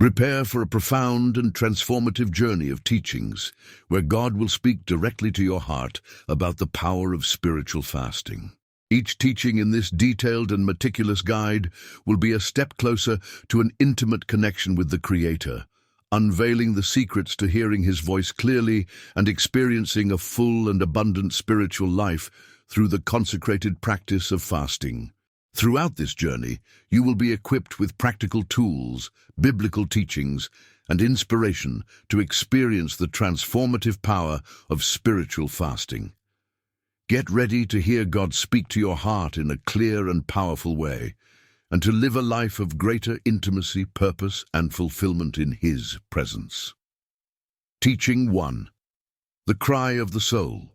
Prepare for a profound and transformative journey of teachings, where God will speak directly to your heart about the power of spiritual fasting. Each teaching in this detailed and meticulous guide will be a step closer to an intimate connection with the Creator, unveiling the secrets to hearing His voice clearly and experiencing a full and abundant spiritual life through the consecrated practice of fasting. Throughout this journey, you will be equipped with practical tools, biblical teachings, and inspiration to experience the transformative power of spiritual fasting. Get ready to hear God speak to your heart in a clear and powerful way, and to live a life of greater intimacy, purpose, and fulfillment in His presence. Teaching 1. The Cry of the Soul.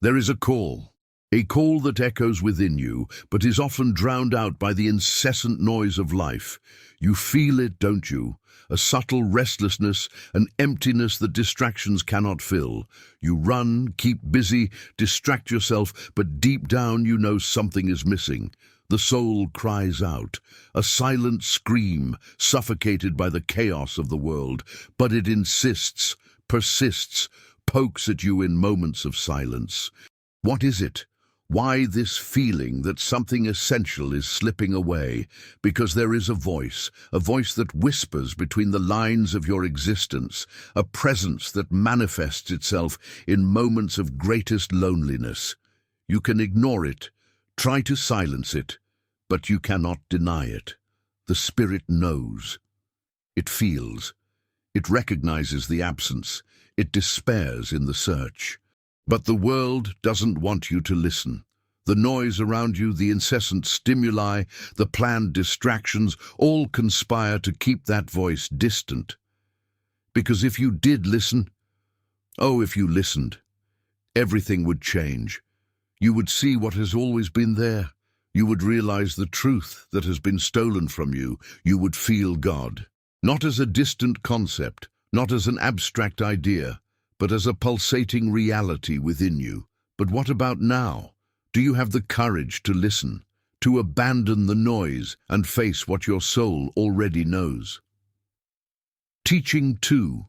There is a call that echoes within you, but is often drowned out by the incessant noise of life. You feel it, don't you? A subtle restlessness, an emptiness that distractions cannot fill. You run, keep busy, distract yourself, but deep down you know something is missing. The soul cries out, a silent scream, suffocated by the chaos of the world, but it insists, persists, pokes at you in moments of silence. What is it? Why this feeling that something essential is slipping away? Because there is a voice that whispers between the lines of your existence, a presence that manifests itself in moments of greatest loneliness. You can ignore it, try to silence it, but you cannot deny it. The Spirit knows. It feels. It recognizes the absence. It despairs in the search. But the world doesn't want you to listen. The noise around you, the incessant stimuli, the planned distractions, all conspire to keep that voice distant. Because if you did listen, if you listened, everything would change. You would see what has always been there. You would realize the truth that has been stolen from you. You would feel God, not as a distant concept, not as an abstract idea, but as a pulsating reality within you. But what about now? Do you have the courage to listen, to abandon the noise and face what your soul already knows? Teaching 2.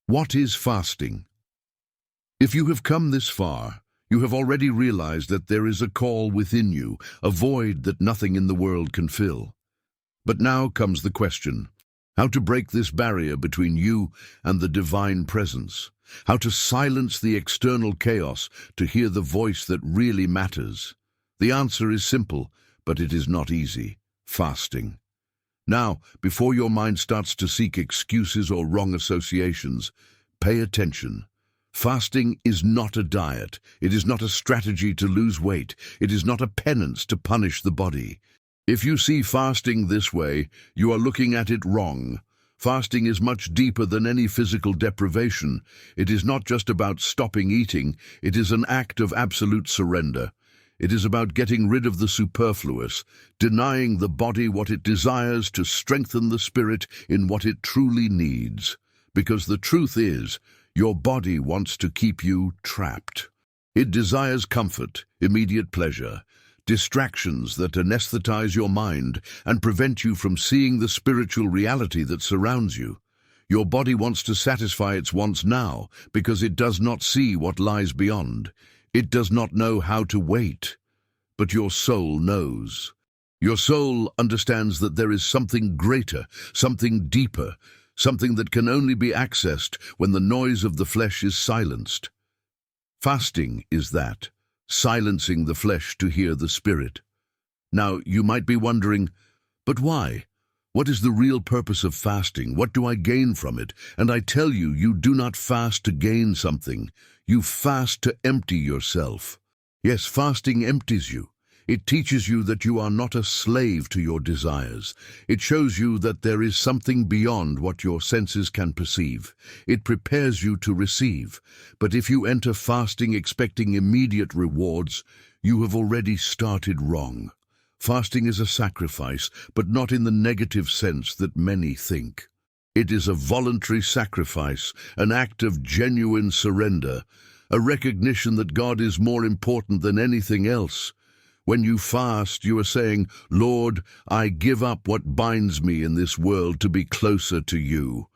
What is fasting? If you have come this far, you have already realized that there is a call within you, a void that nothing in the world can fill. But now comes the question: how to break this barrier between you and the divine presence? How to silence the external chaos to hear the voice that really matters? The answer is simple, but it is not easy: fasting. Now, before your mind starts to seek excuses or wrong associations, pay attention. Fasting is not a diet. It is not a strategy to lose weight. It is not a penance to punish the body. If you see fasting this way, you are looking at it wrong. Fasting is much deeper than any physical deprivation. It is not just about stopping eating. It is an act of absolute surrender. It is about getting rid of the superfluous, denying the body what it desires to strengthen the spirit in what it truly needs. Because the truth is, your body wants to keep you trapped. It desires comfort, immediate pleasure, distractions that anesthetize your mind and prevent you from seeing the spiritual reality that surrounds you. Your body wants to satisfy its wants now because it does not see what lies beyond. It does not know how to wait. But your soul knows. Your soul understands that there is something greater, something deeper, something that can only be accessed when the noise of the flesh is silenced. Fasting is that. Silencing the flesh to hear the Spirit. Now, you might be wondering, but why? What is the real purpose of fasting? What do I gain from it? And I tell you, you do not fast to gain something. You fast to empty yourself. Yes, fasting empties you. It teaches you that you are not a slave to your desires. It shows you that there is something beyond what your senses can perceive. It prepares you to receive. But if you enter fasting expecting immediate rewards, you have already started wrong. Fasting is a sacrifice, but not in the negative sense that many think. It is a voluntary sacrifice, an act of genuine surrender, a recognition that God is more important than anything else. When you fast, you are saying, "Lord, I give up what binds me in this world to be closer to you."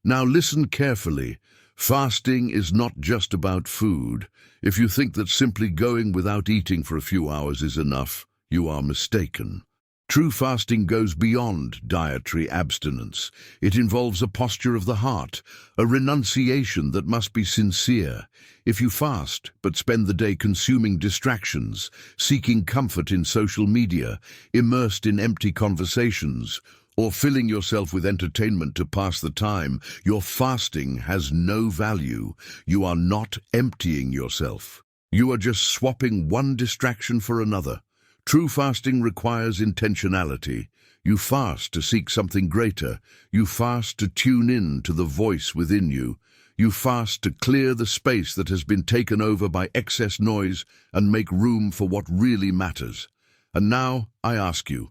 Now listen carefully. Fasting is not just about food. If you think that simply going without eating for a few hours is enough, you are mistaken. True fasting goes beyond dietary abstinence. It involves a posture of the heart, a renunciation that must be sincere. If you fast, but spend the day consuming distractions, seeking comfort in social media, immersed in empty conversations, or filling yourself with entertainment to pass the time, your fasting has no value. You are not emptying yourself. You are just swapping one distraction for another. True fasting requires intentionality. You fast to seek something greater. You fast to tune in to the voice within you. You fast to clear the space that has been taken over by excess noise and make room for what really matters. And now, I ask you,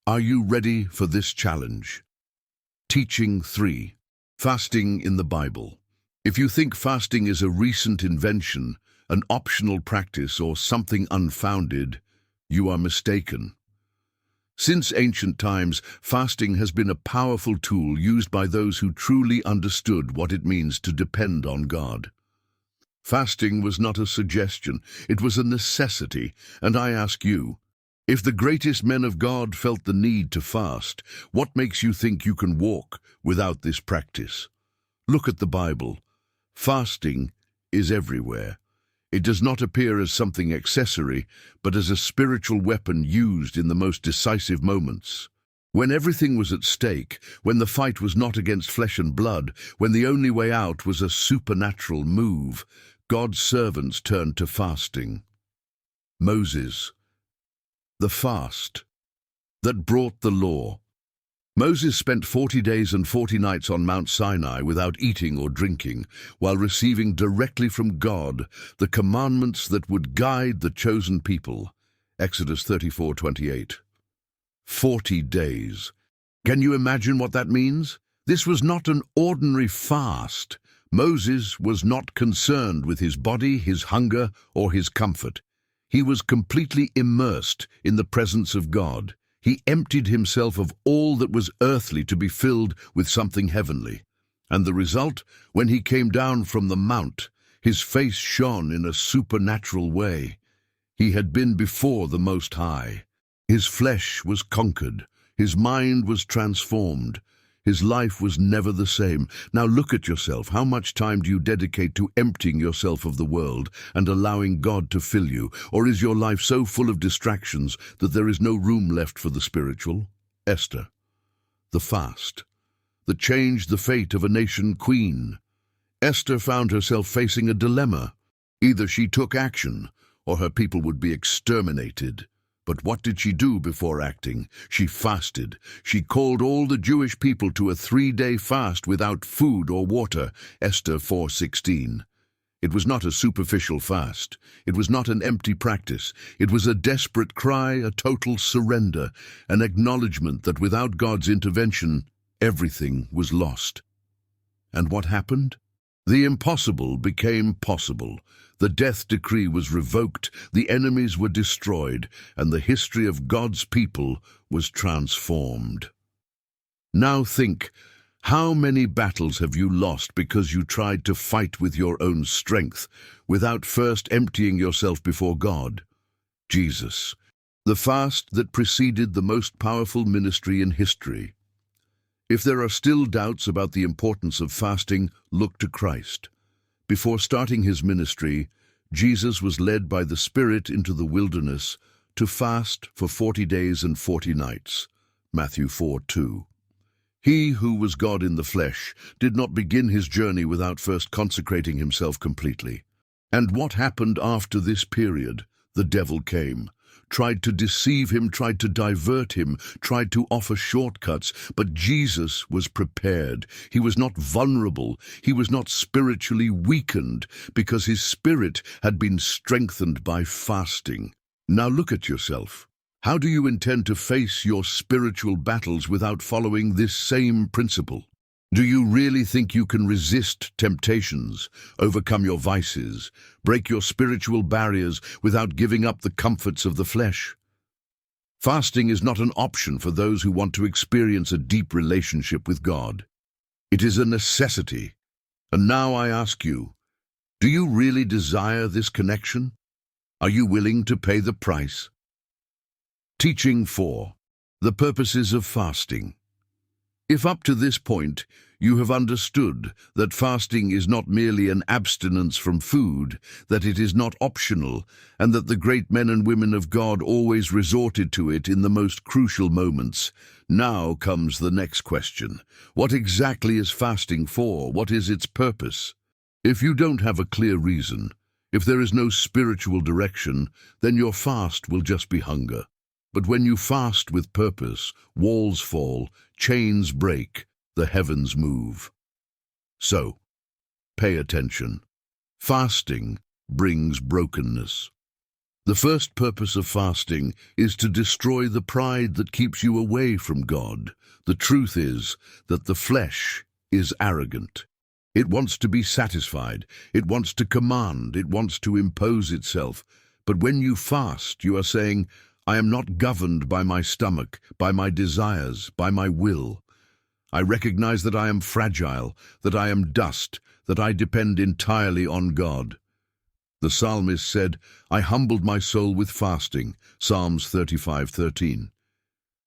are you ready for this challenge? Teaching 3. Fasting in the Bible. If you think fasting is a recent invention, an optional practice, or something unfounded, you are mistaken. Since ancient times, fasting has been a powerful tool used by those who truly understood what it means to depend on God. Fasting was not a suggestion, it was a necessity, and I ask you, if the greatest men of God felt the need to fast, what makes you think you can walk without this practice? Look at the Bible. Fasting is everywhere. It does not appear as something accessory, but as a spiritual weapon used in the most decisive moments. When everything was at stake, when the fight was not against flesh and blood, when the only way out was a supernatural move, God's servants turned to fasting. Moses. The fast that brought the law. Moses spent 40 days and 40 nights on Mount Sinai without eating or drinking, while receiving directly from God the commandments that would guide the chosen people. Exodus 34:28. 40 days. Can you imagine what that means? This was not an ordinary fast. Moses was not concerned with his body, his hunger, or his comfort. He was completely immersed in the presence of God. He emptied himself of all that was earthly to be filled with something heavenly. And the result, when he came down from the mount, his face shone in a supernatural way. He had been before the Most High. His flesh was conquered. His mind was transformed. His life was never the same. Now look at yourself. How much time do you dedicate to emptying yourself of the world and allowing God to fill you? Or is your life so full of distractions that there is no room left for the spiritual? Esther. The fast that changed the fate of a nation queen. Esther found herself facing a dilemma. Either she took action, or her people would be exterminated. But what did she do before acting? She fasted. She called all the Jewish people to a 3-day fast without food or water. Esther 4:16. It was not a superficial fast. It was not an empty practice. It was a desperate cry, a total surrender, an acknowledgement that without God's intervention, everything was lost. And what happened? The impossible became possible. The death decree was revoked, the enemies were destroyed, and the history of God's people was transformed. Now think, how many battles have you lost because you tried to fight with your own strength, without first emptying yourself before God? Jesus, the fast that preceded the most powerful ministry in history. If there are still doubts about the importance of fasting, look to Christ. Before starting his ministry, Jesus was led by the Spirit into the wilderness to fast for 40 days and 40 nights. Matthew 4:2. He who was God in the flesh did not begin his journey without first consecrating himself completely. And what happened after this period? The devil came, tried to deceive him, tried to divert him, tried to offer shortcuts, but Jesus was prepared. He was not vulnerable. He was not spiritually weakened because his spirit had been strengthened by fasting. Now look at yourself. How do you intend to face your spiritual battles without following this same principle? Do you really think you can resist temptations, overcome your vices, break your spiritual barriers without giving up the comforts of the flesh? Fasting is not an option for those who want to experience a deep relationship with God. It is a necessity. And now I ask you, do you really desire this connection? Are you willing to pay the price? Teaching 4. The purposes of fasting. If up to this point you have understood that fasting is not merely an abstinence from food, that it is not optional, and that the great men and women of God always resorted to it in the most crucial moments, now comes the next question. What exactly is fasting for? What is its purpose? If you don't have a clear reason, if there is no spiritual direction, then your fast will just be hunger. But when you fast with purpose, walls fall, chains break, the heavens move. So, pay attention. Fasting brings brokenness. The first purpose of fasting is to destroy the pride that keeps you away from God. The truth is that the flesh is arrogant. It wants to be satisfied, it wants to command, it wants to impose itself. But when you fast, you are saying, I am not governed by my stomach, by my desires, by my will. I recognize that I am fragile, that I am dust, that I depend entirely on God. The psalmist said, I humbled my soul with fasting, Psalms 35:13.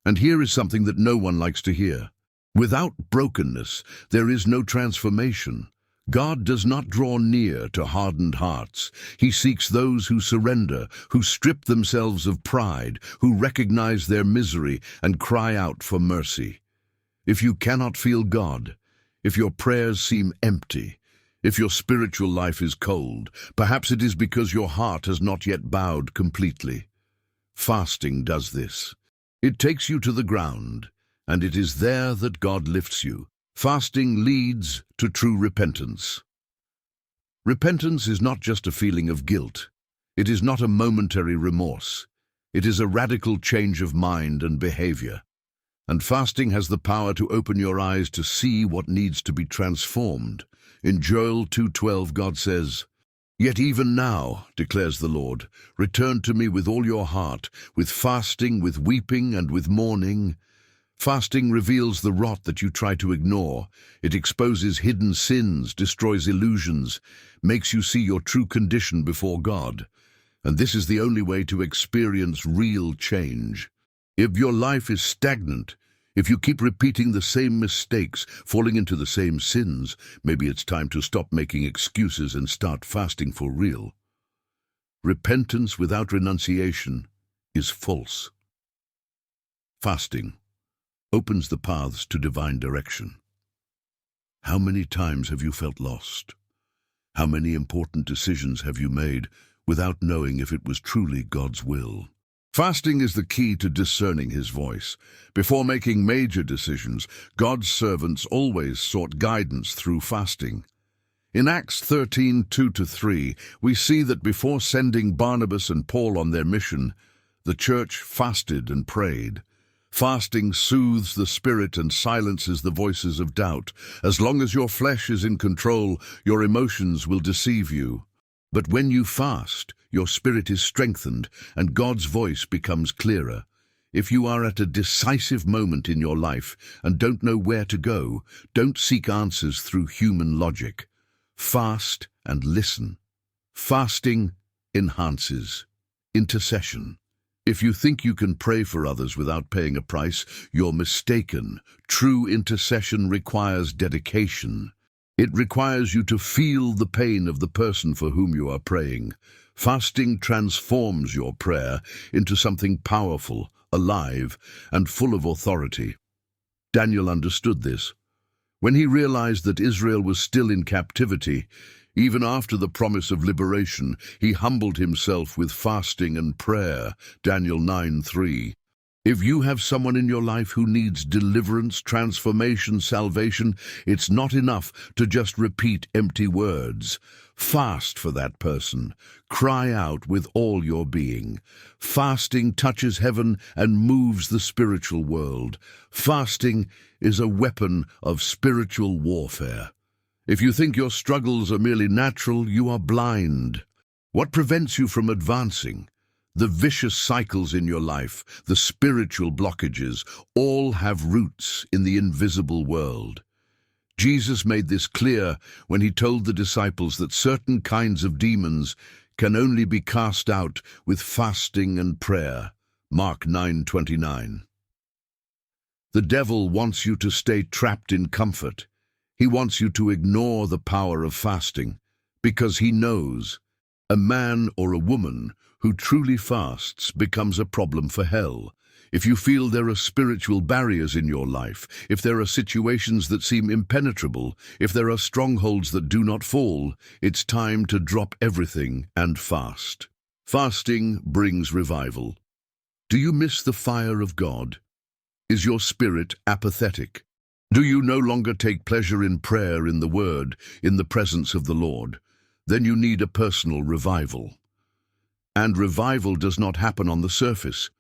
And here is something that no one likes to hear. Without brokenness, there is no transformation. God does not draw near to hardened hearts. He seeks those who surrender, who strip themselves of pride, who recognize their misery and cry out for mercy. If you cannot feel God, if your prayers seem empty, if your spiritual life is cold, perhaps it is because your heart has not yet bowed completely. Fasting does this. It takes you to the ground, and it is there that God lifts you. Fasting leads to true repentance. Repentance is not just a feeling of guilt. It is not a momentary remorse. It is a radical change of mind and behavior. And fasting has the power to open your eyes to see what needs to be transformed. In Joel 2:12, God says, Yet even now, declares the Lord, return to me with all your heart, with fasting, with weeping, and with mourning. Fasting reveals the rot that you try to ignore. It exposes hidden sins, destroys illusions, makes you see your true condition before God. And this is the only way to experience real change. If your life is stagnant, if you keep repeating the same mistakes, falling into the same sins, maybe it's time to stop making excuses and start fasting for real. Repentance without renunciation is false. Fasting opens the paths to divine direction. How many times have you felt lost? How many important decisions have you made without knowing if it was truly God's will? Fasting is the key to discerning His voice. Before making major decisions, God's servants always sought guidance through fasting. In Acts 13:2-3, we see that before sending Barnabas and Paul on their mission, the church fasted and prayed. Fasting soothes the spirit and silences the voices of doubt. As long as your flesh is in control, your emotions will deceive you. But when you fast, your spirit is strengthened and God's voice becomes clearer. If you are at a decisive moment in your life and don't know where to go, don't seek answers through human logic. Fast and listen. Fasting enhances intercession. If you think you can pray for others without paying a price, you're mistaken. True intercession requires dedication. It requires you to feel the pain of the person for whom you are praying. Fasting transforms your prayer into something powerful, alive, and full of authority. Daniel understood this. When he realized that Israel was still in captivity, even after the promise of liberation, he humbled himself with fasting and prayer. Daniel 9:3. If you have someone in your life who needs deliverance, transformation, salvation, it's not enough to just repeat empty words. Fast for that person. Cry out with all your being. Fasting touches heaven and moves the spiritual world. Fasting is a weapon of spiritual warfare. If you think your struggles are merely natural, you are blind. What prevents you from advancing? The vicious cycles in your life, the spiritual blockages, all have roots in the invisible world. Jesus made this clear when he told the disciples that certain kinds of demons can only be cast out with fasting and prayer. Mark 9:29. The devil wants you to stay trapped in comfort. He wants you to ignore the power of fasting, because he knows a man or a woman who truly fasts becomes a problem for hell. If you feel there are spiritual barriers in your life, if there are situations that seem impenetrable, if there are strongholds that do not fall, it's time to drop everything and fast. Fasting brings revival. Do you miss the fire of God? Is your spirit apathetic? Do you no longer take pleasure in prayer, in the Word, in the presence of the Lord? Then you need a personal revival. And revival does not happen on the surface.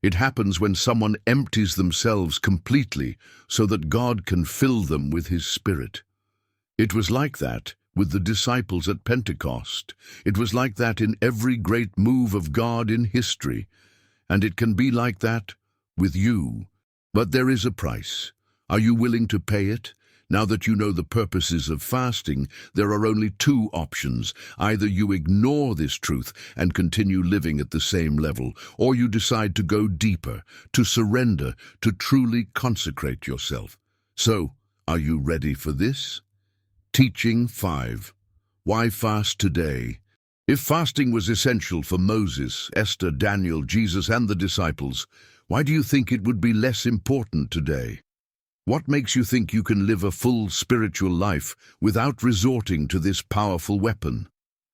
It happens when someone empties themselves completely so that God can fill them with His Spirit. It was like that with the disciples at Pentecost. It was like that in every great move of God in history. And it can be like that with you. But there is a price. Are you willing to pay it? Now that you know the purposes of fasting, there are only two options. Either you ignore this truth and continue living at the same level, or you decide to go deeper, to surrender, to truly consecrate yourself. So, are you ready for this? Teaching 5. Why fast today? If fasting was essential for Moses, Esther, Daniel, Jesus, and the disciples, why do you think it would be less important today? What makes you think you can live a full spiritual life without resorting to this powerful weapon?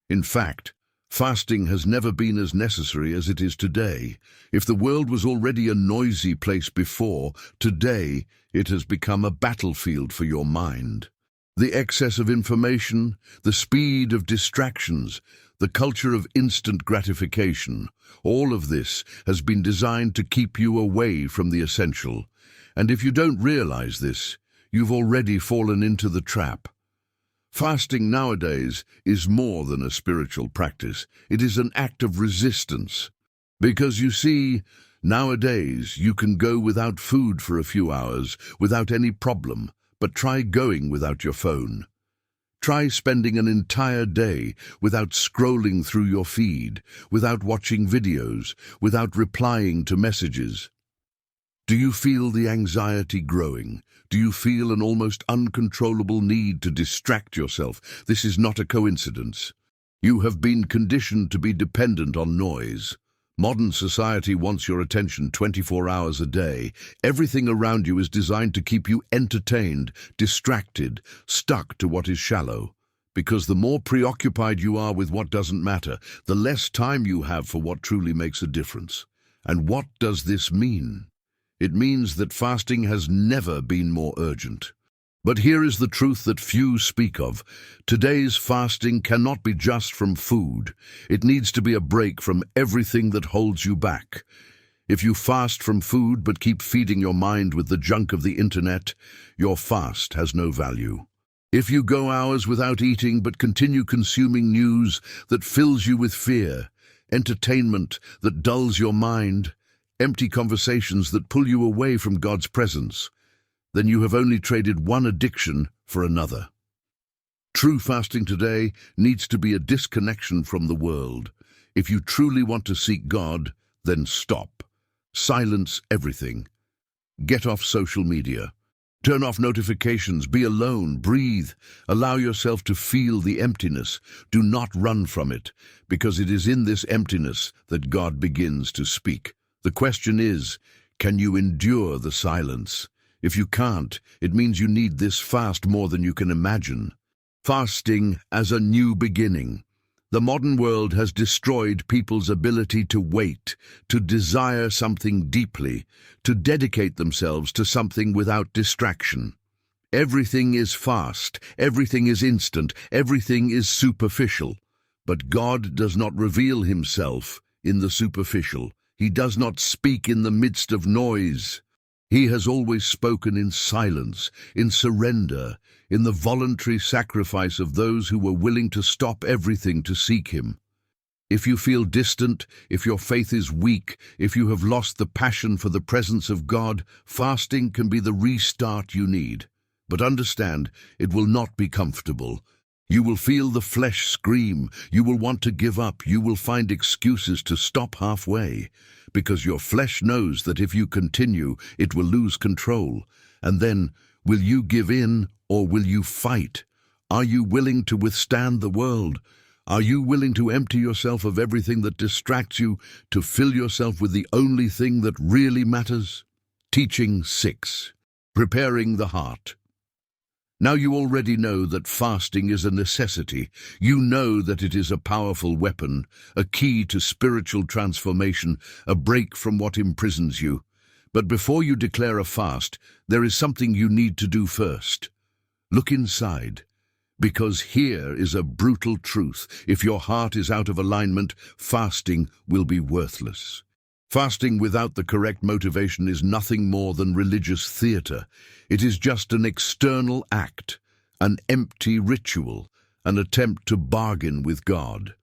In fact, fasting has never been as necessary as it is today. If the world was already a noisy place before, today it has become a battlefield for your mind. The excess of information, the speed of distractions, the culture of instant gratification, all of this has been designed to keep you away from the essential. And if you don't realize this, you've already fallen into the trap. Fasting nowadays is more than a spiritual practice. It is an act of resistance. Because you see, nowadays you can go without food for a few hours without any problem, but try going without your phone. Try spending an entire day without scrolling through your feed, without watching videos, without replying to messages. Do you feel the anxiety growing? Do you feel an almost uncontrollable need to distract yourself? This is not a coincidence. You have been conditioned to be dependent on noise. Modern society wants your attention 24 hours a day. Everything around you is designed to keep you entertained, distracted, stuck to what is shallow. Because the more preoccupied you are with what doesn't matter, the less time you have for what truly makes a difference. And what does this mean? It means that fasting has never been more urgent. But here is the truth that few speak of. Today's fasting cannot be just from food. It needs to be a break from everything that holds you back. If you fast from food but keep feeding your mind with the junk of the internet, your fast has no value. If you go hours without eating but continue consuming news that fills you with fear, entertainment that dulls your mind, empty conversations that pull you away from God's presence, then you have only traded one addiction for another. True fasting today needs to be a disconnection from the world. If you truly want to seek God, then stop. Silence everything. Get off social media. Turn off notifications. Be alone. Breathe. Allow yourself to feel the emptiness. Do not run from it, because it is in this emptiness that God begins to speak. The question is, can you endure the silence? If you can't, it means you need this fast more than you can imagine. Fasting as a new beginning. The modern world has destroyed people's ability to wait, to desire something deeply, to dedicate themselves to something without distraction. Everything is fast, everything is instant, everything is superficial. But God does not reveal himself in the superficial. He does not speak in the midst of noise. He has always spoken in silence, in surrender, in the voluntary sacrifice of those who were willing to stop everything to seek him. If you feel distant, if your faith is weak, if you have lost the passion for the presence of God, fasting can be the restart you need. But understand, it will not be comfortable. You will feel the flesh scream. You will want to give up. You will find excuses to stop halfway, because your flesh knows that if you continue, it will lose control. And then, will you give in or will you fight? Are you willing to withstand the world? Are you willing to empty yourself of everything that distracts you, to fill yourself with the only thing that really matters? Teaching 6. Preparing the heart. Now you already know that fasting is a necessity. You know that it is a powerful weapon, a key to spiritual transformation, a break from what imprisons you. But before you declare a fast, there is something you need to do first. Look inside, because here is a brutal truth. If your heart is out of alignment, fasting will be worthless. Fasting without the correct motivation is nothing more than religious theater. It is just an external act, an empty ritual, an attempt to bargain with God.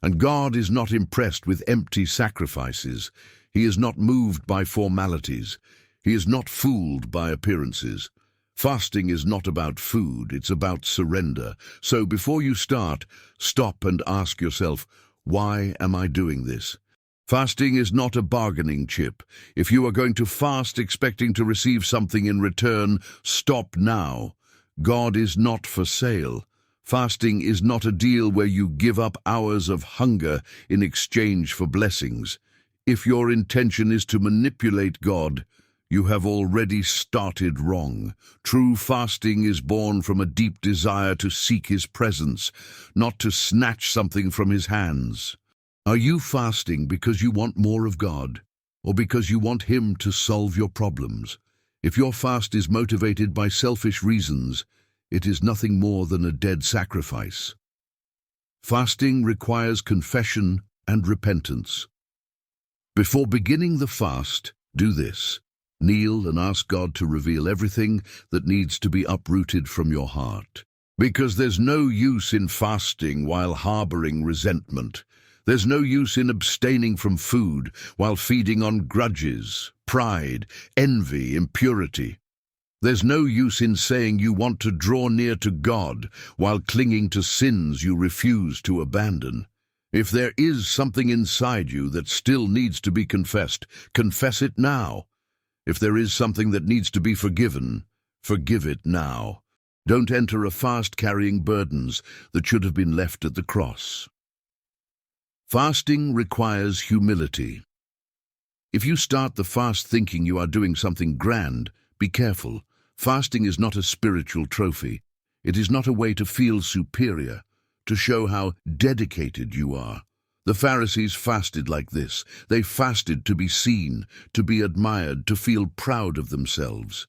And God is not impressed with empty sacrifices. He is not moved by formalities. He is not fooled by appearances. Fasting is not about food, it's about surrender. So before you start, stop and ask yourself, why am I doing this? Fasting is not a bargaining chip. If you are going to fast expecting to receive something in return, stop now. God is not for sale. Fasting is not a deal where you give up hours of hunger in exchange for blessings. If your intention is to manipulate God, you have already started wrong. True fasting is born from a deep desire to seek his presence, not to snatch something from his hands. Are you fasting because you want more of God, or because you want him to solve your problems? If your fast is motivated by selfish reasons, it is nothing more than a dead sacrifice. Fasting requires confession and repentance. Before beginning the fast, do this. Kneel and ask God to reveal everything that needs to be uprooted from your heart. Because there's no use in fasting while harboring resentment. There's no use in abstaining from food while feeding on grudges, pride, envy, impurity. There's no use in saying you want to draw near to God while clinging to sins you refuse to abandon. If there is something inside you that still needs to be confessed, confess it now. If there is something that needs to be forgiven, forgive it now. Don't enter a fast carrying burdens that should have been left at the cross. Fasting requires humility. If you start the fast thinking you are doing something grand, be careful. Fasting is not a spiritual trophy. It is not a way to feel superior, to show how dedicated you are. The Pharisees fasted like this. They fasted to be seen, to be admired, to feel proud of themselves.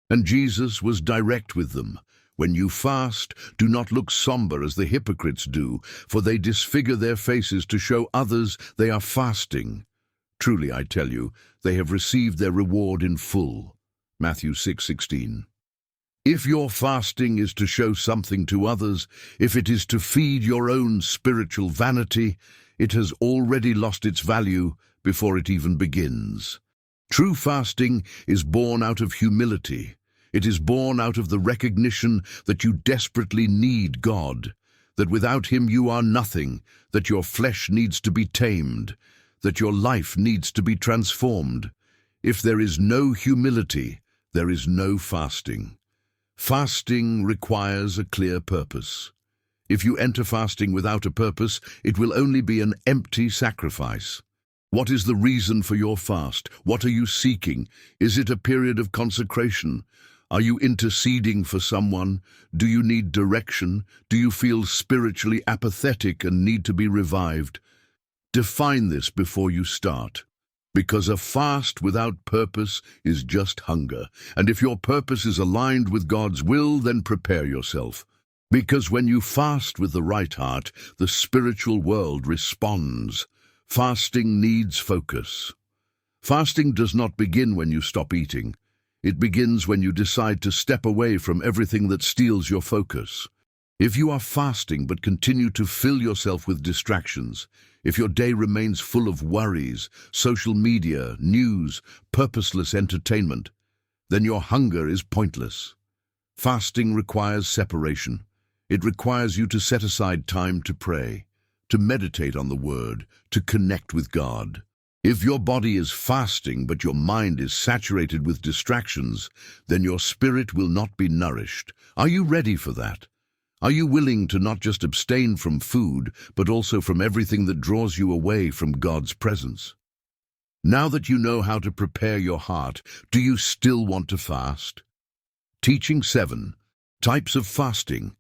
And Jesus was direct with them. When you fast, do not look somber as the hypocrites do, for they disfigure their faces to show others they are fasting. Truly, I tell you, they have received their reward in full. Matthew 6:16. If your fasting is to show something to others, if it is to feed your own spiritual vanity, it has already lost its value before it even begins. True fasting is born out of humility. It is born out of the recognition that you desperately need God, that without him you are nothing, that your flesh needs to be tamed, that your life needs to be transformed. If there is no humility, there is no fasting. Fasting requires a clear purpose. If you enter fasting without a purpose, it will only be an empty sacrifice. What is the reason for your fast? What are you seeking? Is it a period of consecration? Are you interceding for someone? Do you need direction? Do you feel spiritually apathetic and need to be revived? Define this before you start. Because a fast without purpose is just hunger. And if your purpose is aligned with God's will, then prepare yourself. Because when you fast with the right heart, the spiritual world responds. Fasting needs focus. Fasting does not begin when you stop eating. It begins when you decide to step away from everything that steals your focus. If you are fasting but continue to fill yourself with distractions, if your day remains full of worries, social media, news, purposeless entertainment, then your hunger is pointless. Fasting requires separation. It requires you to set aside time to pray, to meditate on the Word, to connect with God. If your body is fasting but your mind is saturated with distractions, then your spirit will not be nourished. Are you ready for that? Are you willing to not just abstain from food, but also from everything that draws you away from God's presence? Now that you know how to prepare your heart, do you still want to fast? Teaching 7. Types of fasting.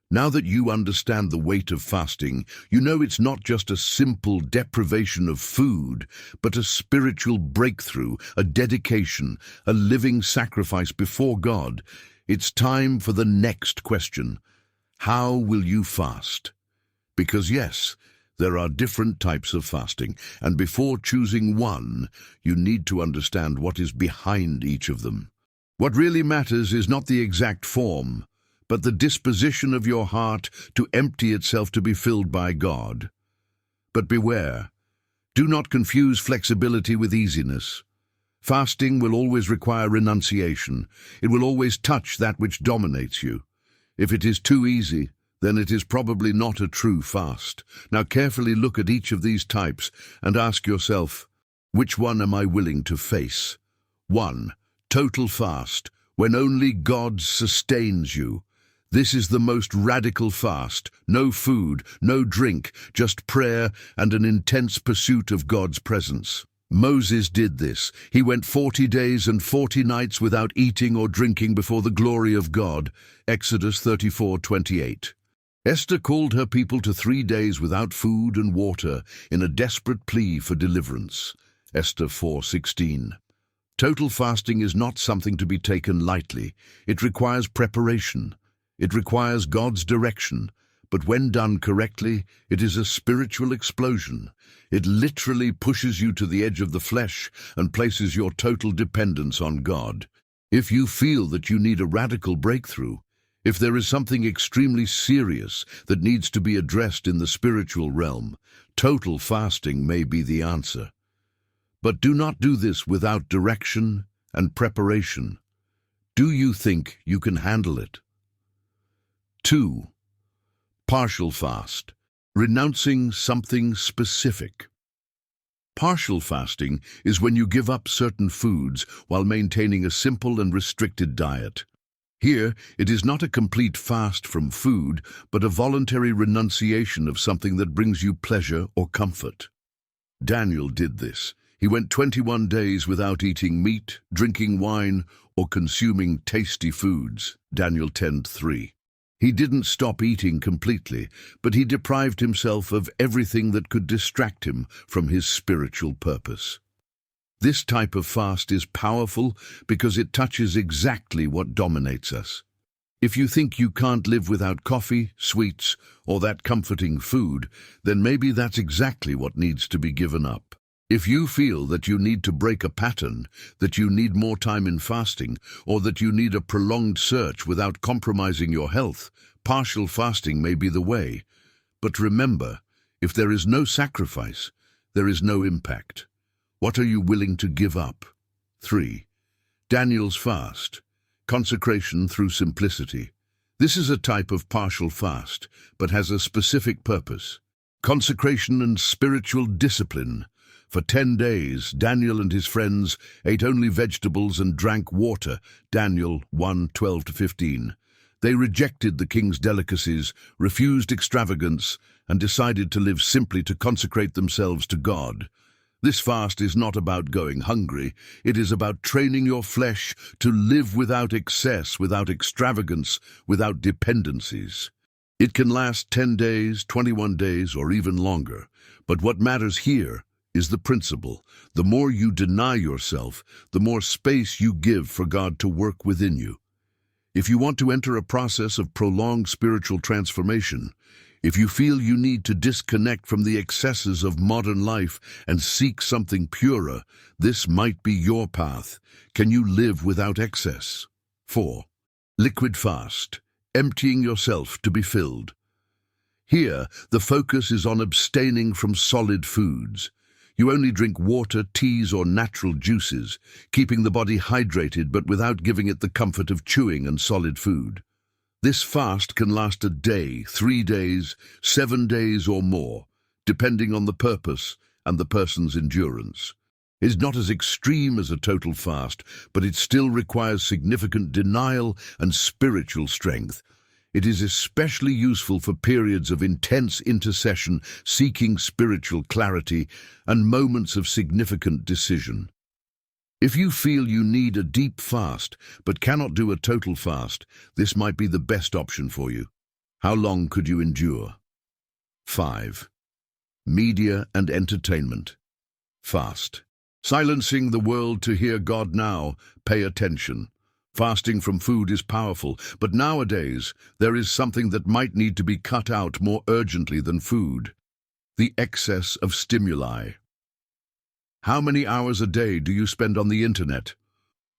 Now that you understand the weight of fasting, you know it's not just a simple deprivation of food, but a spiritual breakthrough, a dedication, a living sacrifice before God. It's time for the next question. How will you fast? Because yes, there are different types of fasting, and before choosing one, you need to understand what is behind each of them. What really matters is not the exact form, but the disposition of your heart to empty itself to be filled by God. But beware, do not confuse flexibility with easiness. Fasting will always require renunciation. It will always touch that which dominates you. If it is too easy, then it is probably not a true fast. Now carefully look at each of these types and ask yourself, which one am I willing to face? 1. Total fast, when only God sustains you. This is the most radical fast. No food, no drink, just prayer and an intense pursuit of God's presence. Moses did this. He went 40 days and 40 nights without eating or drinking before the glory of God. Exodus 34:28. Esther called her people to 3 days without food and water in a desperate plea for deliverance. Esther 4:16. Total fasting is not something to be taken lightly. It requires preparation. It requires God's direction. But when done correctly, it is a spiritual explosion. It literally pushes you to the edge of the flesh and places your total dependence on God. If you feel that you need a radical breakthrough, if there is something extremely serious that needs to be addressed in the spiritual realm, total fasting may be the answer. But do not do this without direction and preparation. Do you think you can handle it? 2. Partial fast, renouncing something specific. Partial fasting is when you give up certain foods while maintaining a simple and restricted diet. Here, it is not a complete fast from food, but a voluntary renunciation of something that brings you pleasure or comfort. Daniel did this. He went 21 days without eating meat, drinking wine, or consuming tasty foods. Daniel 10:3. He didn't stop eating completely, but he deprived himself of everything that could distract him from his spiritual purpose. This type of fast is powerful because it touches exactly what dominates us. If you think you can't live without coffee, sweets, or that comforting food, then maybe that's exactly what needs to be given up. If you feel that you need to break a pattern, that you need more time in fasting, or that you need a prolonged search without compromising your health, partial fasting may be the way. But remember, if there is no sacrifice, there is no impact. What are you willing to give up? 3. Daniel's fast, consecration through simplicity. This is a type of partial fast, but has a specific purpose. Consecration and spiritual discipline. For 10 days, Daniel and his friends ate only vegetables and drank water. Daniel 1:12-15. They rejected the king's delicacies, refused extravagance, and decided to live simply to consecrate themselves to God. This fast is not about going hungry. It is about training your flesh to live without excess, without extravagance, without dependencies. It can last 10 days, 21 days, or even longer. But what matters here is the principle. The more you deny yourself, the more space you give for God to work within you. If you want to enter a process of prolonged spiritual transformation, if you feel you need to disconnect from the excesses of modern life and seek something purer, this might be your path. Can you live without excess? 4. Liquid fast, emptying yourself to be filled. Here, the focus is on abstaining from solid foods. You only drink water, teas, or natural juices, keeping the body hydrated but without giving it the comfort of chewing and solid food. This fast can last a day, 3 days, 7 days, or more, depending on the purpose and the person's endurance. It is not as extreme as a total fast, but it still requires significant denial and spiritual strength. It is especially useful for periods of intense intercession, seeking spiritual clarity, and moments of significant decision. If you feel you need a deep fast but cannot do a total fast, this might be the best option for you. How long could you endure? 5. Media and entertainment. Fast. Silencing the world to hear God now. Pay attention. Fasting from food is powerful, but nowadays there is something that might need to be cut out more urgently than food: the excess of stimuli. How many hours a day do you spend on the internet?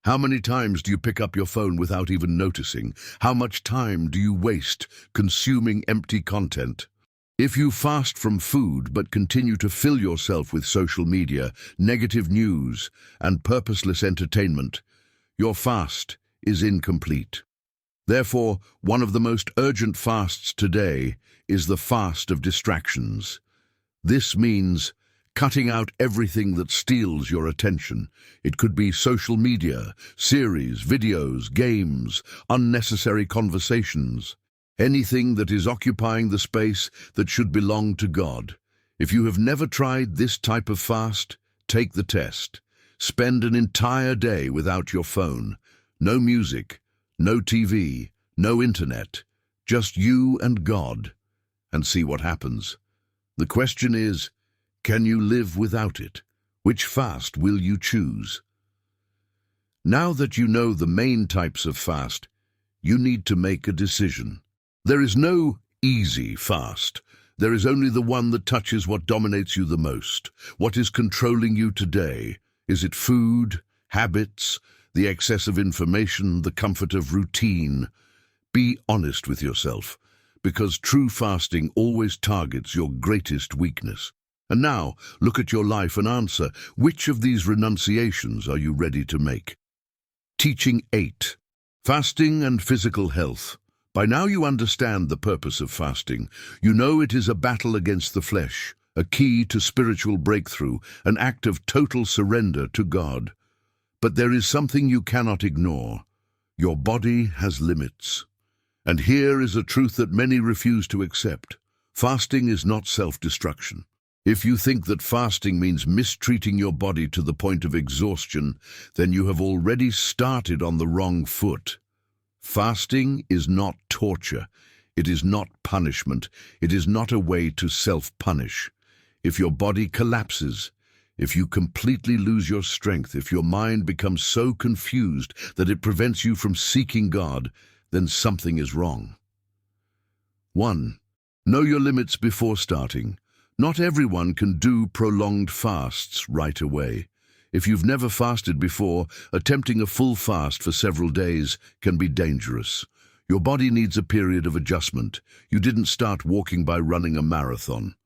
How many times do you pick up your phone without even noticing? How much time do you waste consuming empty content? If you fast from food but continue to fill yourself with social media, negative news, and purposeless entertainment, your fast is incomplete. Therefore, one of the most urgent fasts today is the fast of distractions. This means cutting out everything that steals your attention. It could be social media, series, videos, games, unnecessary conversations, anything that is occupying the space that should belong to God. If you have never tried this type of fast, take the test. Spend an entire day without your phone. No music, no TV, no internet, just you and God, and see what happens. The question is, can you live without it? Which fast will you choose? Now that you know the main types of fast, you need to make a decision. There is no easy fast. There is only the one that touches what dominates you the most. What is controlling you today? Is it food, habits, the excess of information, the comfort of routine? Be honest with yourself, because true fasting always targets your greatest weakness. And now, look at your life and answer, which of these renunciations are you ready to make? Teaching 8. Fasting and physical health. By now you understand the purpose of fasting. You know it is a battle against the flesh, a key to spiritual breakthrough, an act of total surrender to God. But there is something you cannot ignore. Your body has limits. And here is a truth that many refuse to accept. Fasting is not self-destruction. If you think that fasting means mistreating your body to the point of exhaustion, then you have already started on the wrong foot. Fasting is not torture. It is not punishment. It is not a way to self-punish. If your body collapses, if you completely lose your strength, if your mind becomes so confused that it prevents you from seeking God, then something is wrong. 1. Know your limits before starting. Not everyone can do prolonged fasts right away. If you've never fasted before, attempting a full fast for several days can be dangerous. Your body needs a period of adjustment. You didn't start walking by running a marathon.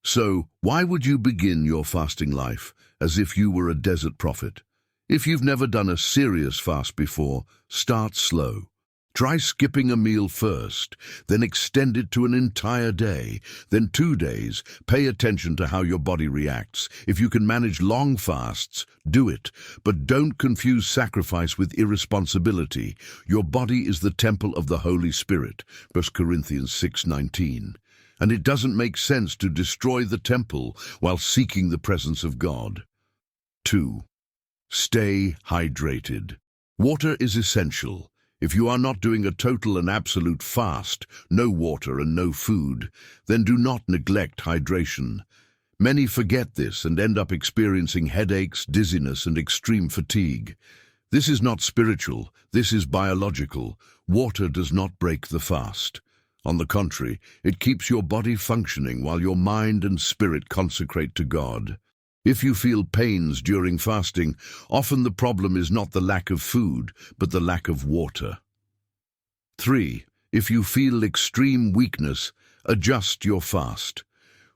So, why would you begin your fasting life as if you were a desert prophet? If you've never done a serious fast before, start slow. Try skipping a meal first, then extend it to an entire day, then 2 days. Pay attention to how your body reacts. If you can manage long fasts, do it. But don't confuse sacrifice with irresponsibility. Your body is the temple of the Holy Spirit, 1 Corinthians 6:19. and it doesn't make sense to destroy the temple while seeking the presence of God. 2. Stay hydrated. Water is essential. If you are not doing a total and absolute fast, no water and no food, then do not neglect hydration. Many forget this and end up experiencing headaches, dizziness, and extreme fatigue. This is not spiritual, this is biological. Water does not break the fast. On the contrary, it keeps your body functioning while your mind and spirit consecrate to God. If you feel pains during fasting, often the problem is not the lack of food, but the lack of water. 3. If you feel extreme weakness, adjust your fast.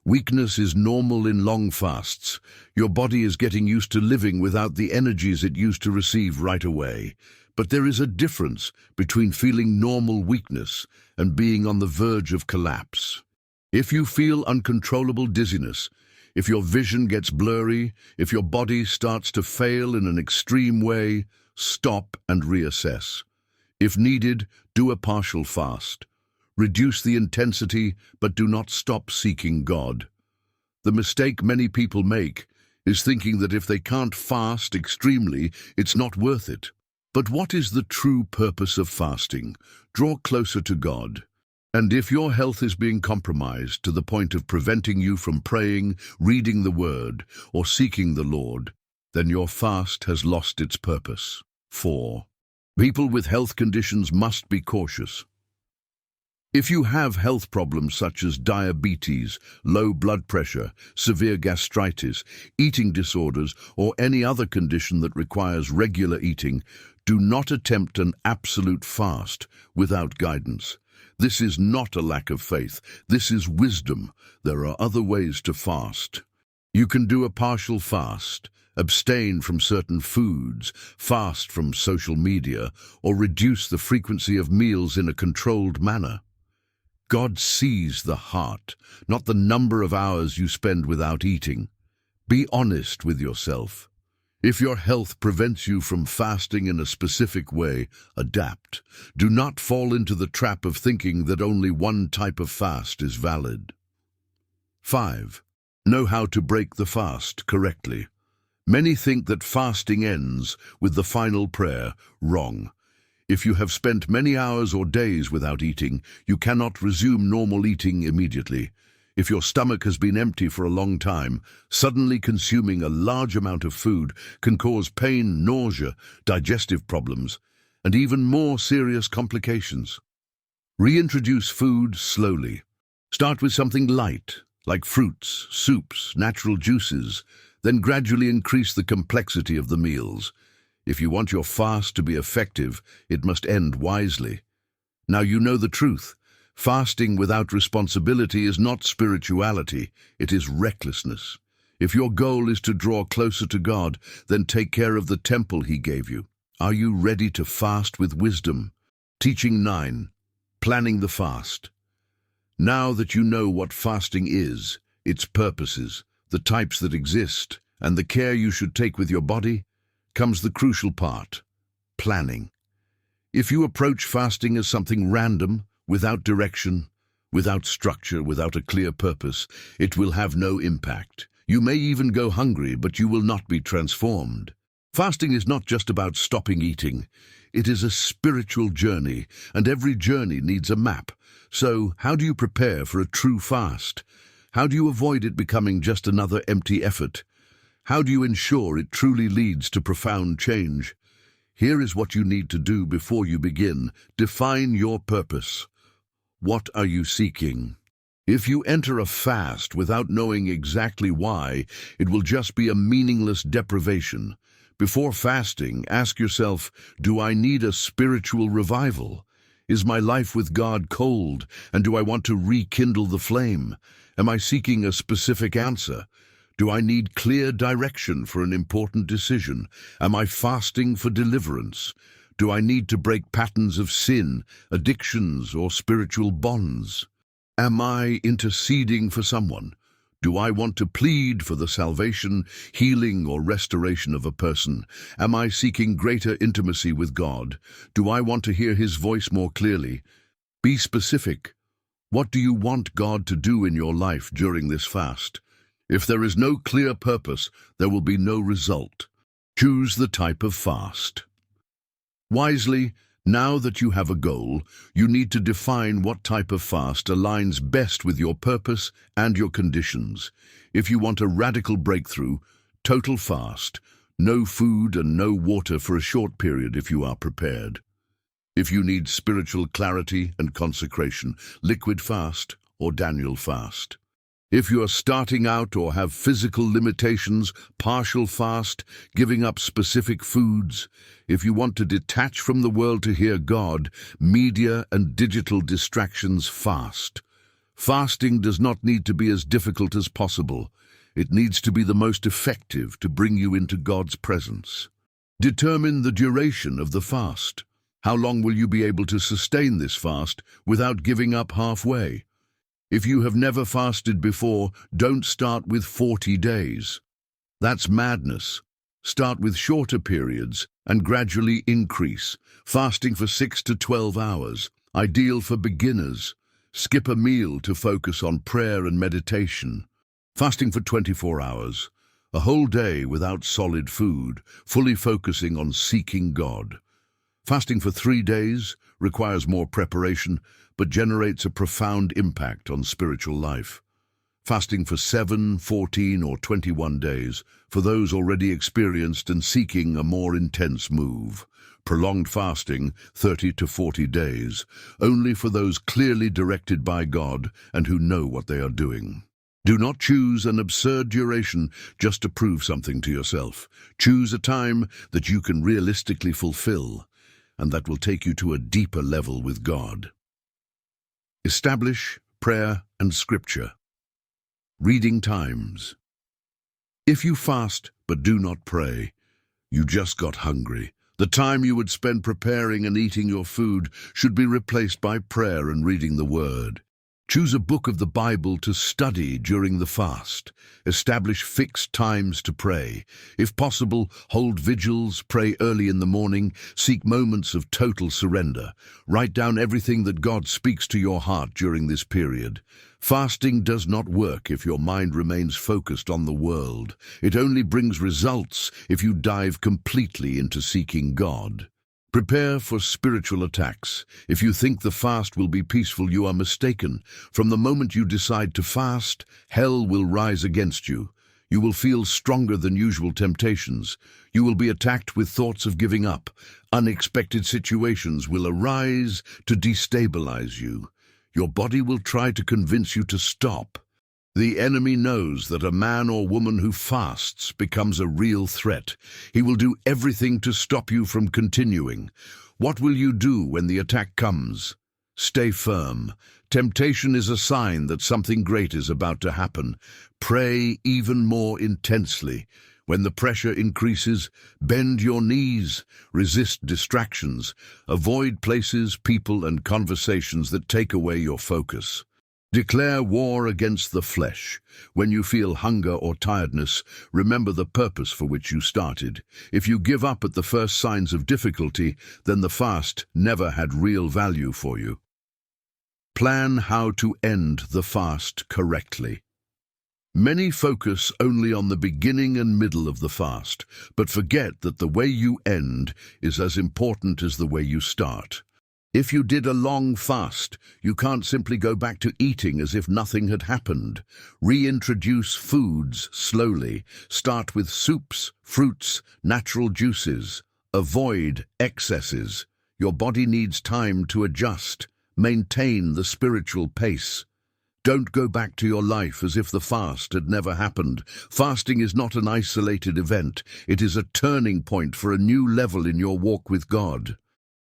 Weakness is normal in long fasts. Your body is getting used to living without the energies it used to receive right away. But there is a difference between feeling normal weakness and being on the verge of collapse. If you feel uncontrollable dizziness, if your vision gets blurry, if your body starts to fail in an extreme way, stop and reassess. If needed, do a partial fast. Reduce the intensity, but do not stop seeking God. The mistake many people make is thinking that if they can't fast extremely, it's not worth it. But what is the true purpose of fasting? Draw closer to God. And if your health is being compromised to the point of preventing you from praying, reading the Word, or seeking the Lord, then your fast has lost its purpose. 4. People with health conditions must be cautious. If you have health problems such as diabetes, low blood pressure, severe gastritis, eating disorders, or any other condition that requires regular eating, do not attempt an absolute fast without guidance. This is not a lack of faith. This is wisdom. There are other ways to fast. You can do a partial fast, abstain from certain foods, fast from social media, or reduce the frequency of meals in a controlled manner. God sees the heart, not the number of hours you spend without eating. Be honest with yourself. If your health prevents you from fasting in a specific way, adapt. Do not fall into the trap of thinking that only one type of fast is valid. 5. Know how to break the fast correctly. Many think that fasting ends with the final prayer. Wrong. If you have spent many hours or days without eating, you cannot resume normal eating immediately. If your stomach has been empty for a long time, suddenly consuming a large amount of food can cause pain, nausea, digestive problems, and even more serious complications. Reintroduce food slowly. Start with something light, like fruits, soups, natural juices, then gradually increase the complexity of the meals. If you want your fast to be effective, it must end wisely. Now you know the truth. Fasting without responsibility is not spirituality, it is recklessness. If your goal is to draw closer to God, then take care of the temple He gave you. Are you ready to fast with wisdom? Teaching 9. Planning the fast. Now that you know what fasting is, its purposes, the types that exist, and the care you should take with your body, comes the crucial part: planning. If you approach fasting as something random, without direction, without structure, without a clear purpose, it will have no impact. You may even go hungry, but you will not be transformed. Fasting is not just about stopping eating. It is a spiritual journey, and every journey needs a map. So, how do you prepare for a true fast? How do you avoid it becoming just another empty effort? How do you ensure it truly leads to profound change? Here is what you need to do before you begin. Define your purpose. What are you seeking? If you enter a fast without knowing exactly why, it will just be a meaningless deprivation. Before fasting, ask yourself, do I need a spiritual revival? Is my life with God cold, and do I want to rekindle the flame? Am I seeking a specific answer? Do I need clear direction for an important decision? Am I fasting for deliverance? Do I need to break patterns of sin, addictions, or spiritual bonds? Am I interceding for someone? Do I want to plead for the salvation, healing, or restoration of a person? Am I seeking greater intimacy with God? Do I want to hear His voice more clearly? Be specific. What do you want God to do in your life during this fast? If there is no clear purpose, there will be no result. Choose the type of fast. Wisely, now that you have a goal, you need to define what type of fast aligns best with your purpose and your conditions. If you want a radical breakthrough, total fast, no food and no water for a short period if you are prepared. If you need spiritual clarity and consecration, liquid fast or Daniel fast. If you are starting out or have physical limitations, partial fast, giving up specific foods. If you want to detach from the world to hear God, media and digital distractions, fast. Fasting does not need to be as difficult as possible. It needs to be the most effective to bring you into God's presence. Determine the duration of the fast. How long will you be able to sustain this fast without giving up halfway? If you have never fasted before, don't start with 40 days. That's madness. Start with shorter periods and gradually increase. Fasting for 6 to 12 hours, ideal for beginners. Skip a meal to focus on prayer and meditation. Fasting for 24 hours, a whole day without solid food, fully focusing on seeking God. Fasting for 3 days requires more preparation, but generates a profound impact on spiritual life. Fasting for 7, 14, or 21 days for those already experienced and seeking a more intense move. Prolonged fasting, 30 to 40 days, only for those clearly directed by God and who know what they are doing. Do not choose an absurd duration just to prove something to yourself. Choose a time that you can realistically fulfill, and that will take you to a deeper level with God. Establish prayer and scripture. Reading times. If you fast but do not pray, you just got hungry. The time you would spend preparing and eating your food should be replaced by prayer and reading the Word. Choose a book of the Bible to study during the fast. Establish fixed times to pray. If possible, hold vigils, pray early in the morning, seek moments of total surrender. Write down everything that God speaks to your heart during this period. Fasting does not work if your mind remains focused on the world. It only brings results if you dive completely into seeking God. Prepare for spiritual attacks. If you think the fast will be peaceful, you are mistaken. From the moment you decide to fast, hell will rise against you. You will feel stronger than usual temptations. You will be attacked with thoughts of giving up. Unexpected situations will arise to destabilize you. Your body will try to convince you to stop. The enemy knows that a man or woman who fasts becomes a real threat. He will do everything to stop you from continuing. What will you do when the attack comes? Stay firm. Temptation is a sign that something great is about to happen. Pray even more intensely. When the pressure increases, bend your knees, resist distractions, avoid places, people, and conversations that take away your focus. Declare war against the flesh. When you feel hunger or tiredness, remember the purpose for which you started. If you give up at the first signs of difficulty, then the fast never had real value for you. Plan how to end the fast correctly. Many focus only on the beginning and middle of the fast, but forget that the way you end is as important as the way you start. If you did a long fast, you can't simply go back to eating as if nothing had happened. Reintroduce foods slowly. Start with soups, fruits, natural juices. Avoid excesses. Your body needs time to adjust. Maintain the spiritual pace. Don't go back to your life as if the fast had never happened. Fasting is not an isolated event. It is a turning point for a new level in your walk with God.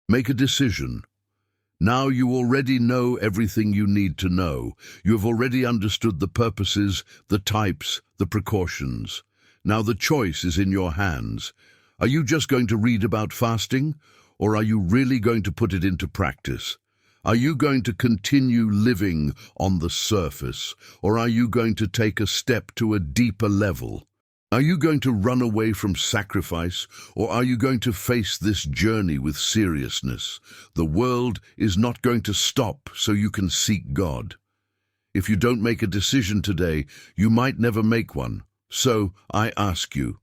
Make a decision. Now you already know everything you need to know. You have already understood the purposes, the types, the precautions. Now the choice is in your hands. Are you just going to read about fasting, or are you really going to put it into practice? Are you going to continue living on the surface, or are you going to take a step to a deeper level? Are you going to run away from sacrifice, or are you going to face this journey with seriousness? The world is not going to stop so you can seek God. If you don't make a decision today, you might never make one. So, I ask you,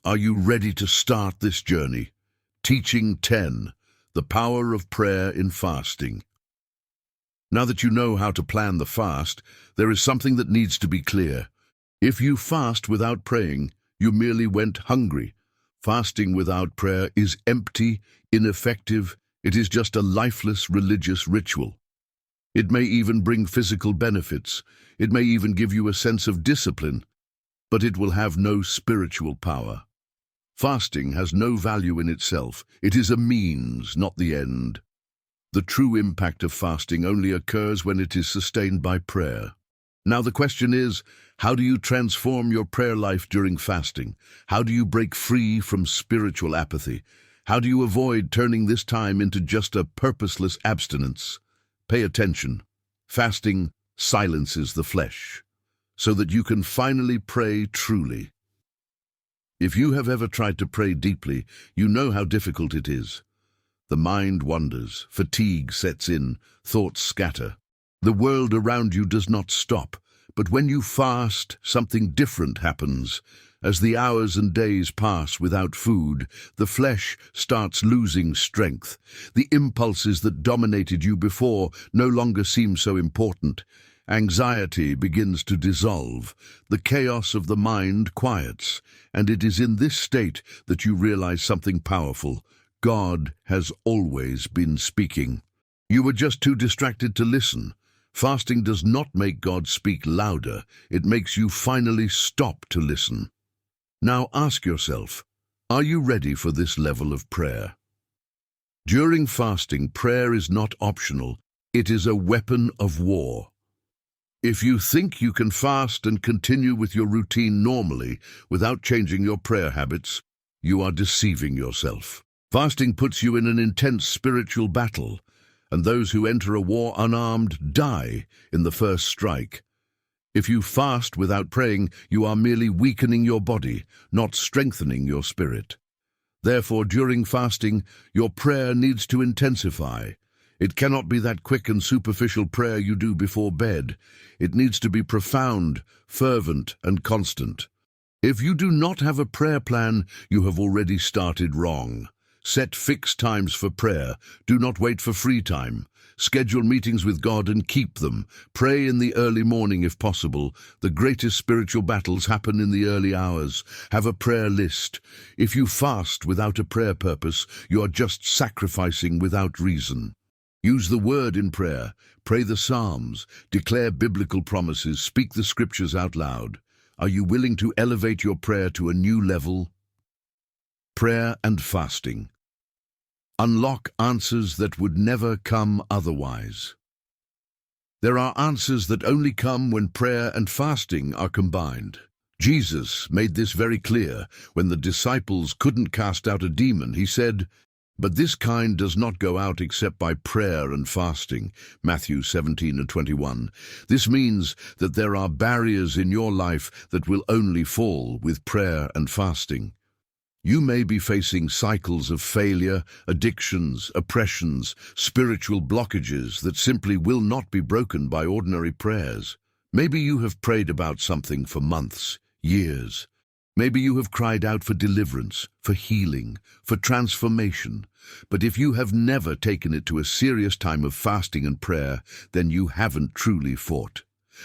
are you ready to start this journey? Teaching 10, the power of prayer in fasting. Now that you know how to plan the fast, there is something that needs to be clear. If you fast without praying, you merely went hungry. Fasting without prayer is empty, ineffective. It is just a lifeless religious ritual. It may even bring physical benefits. It may even give you a sense of discipline, but it will have no spiritual power. Fasting has no value in itself. It is a means, not the end. The true impact of fasting only occurs when it is sustained by prayer. Now the question is, how do you transform your prayer life during fasting? How do you break free from spiritual apathy? How do you avoid turning this time into just a purposeless abstinence? Pay attention. Fasting silences the flesh, so that you can finally pray truly. If you have ever tried to pray deeply, you know how difficult it is. The mind wanders, fatigue sets in, thoughts scatter. The world around you does not stop, but when you fast, something different happens. As the hours and days pass without food, the flesh starts losing strength. The impulses that dominated you before no longer seem so important. Anxiety begins to dissolve. The chaos of the mind quiets, and it is in this state that you realize something powerful. God has always been speaking. You were just too distracted to listen. Fasting does not make God speak louder. It makes you finally stop to listen. Now ask yourself, are you ready for this level of prayer? During fasting, prayer is not optional. It is a weapon of war. If you think you can fast and continue with your routine normally without changing your prayer habits, you are deceiving yourself. Fasting puts you in an intense spiritual battle, and those who enter a war unarmed die in the first strike. If you fast without praying, you are merely weakening your body, not strengthening your spirit. Therefore, during fasting, your prayer needs to intensify. It cannot be that quick and superficial prayer you do before bed. It needs to be profound, fervent, and constant. If you do not have a prayer plan, you have already started wrong. Set fixed times for prayer. Do not wait for free time. Schedule meetings with God and keep them. Pray in the early morning if possible. The greatest spiritual battles happen in the early hours. Have a prayer list. If you fast without a prayer purpose, you are just sacrificing without reason. Use the word in prayer. Pray the Psalms. Declare biblical promises. Speak the scriptures out loud. Are you willing to elevate your prayer to a new level? Prayer and fasting. Unlock answers that would never come otherwise. There are answers that only come when prayer and fasting are combined. Jesus made this very clear when the disciples couldn't cast out a demon. He said, "But this kind does not go out except by prayer and fasting." Matthew 17:21. This means that there are barriers in your life that will only fall with prayer and fasting. You may be facing cycles of failure, addictions, oppressions, spiritual blockages that simply will not be broken by ordinary prayers. Maybe you have prayed about something for months, years. Maybe you have cried out for deliverance, for healing, for transformation. But if you have never taken it to a serious time of fasting and prayer, then you haven't truly fought.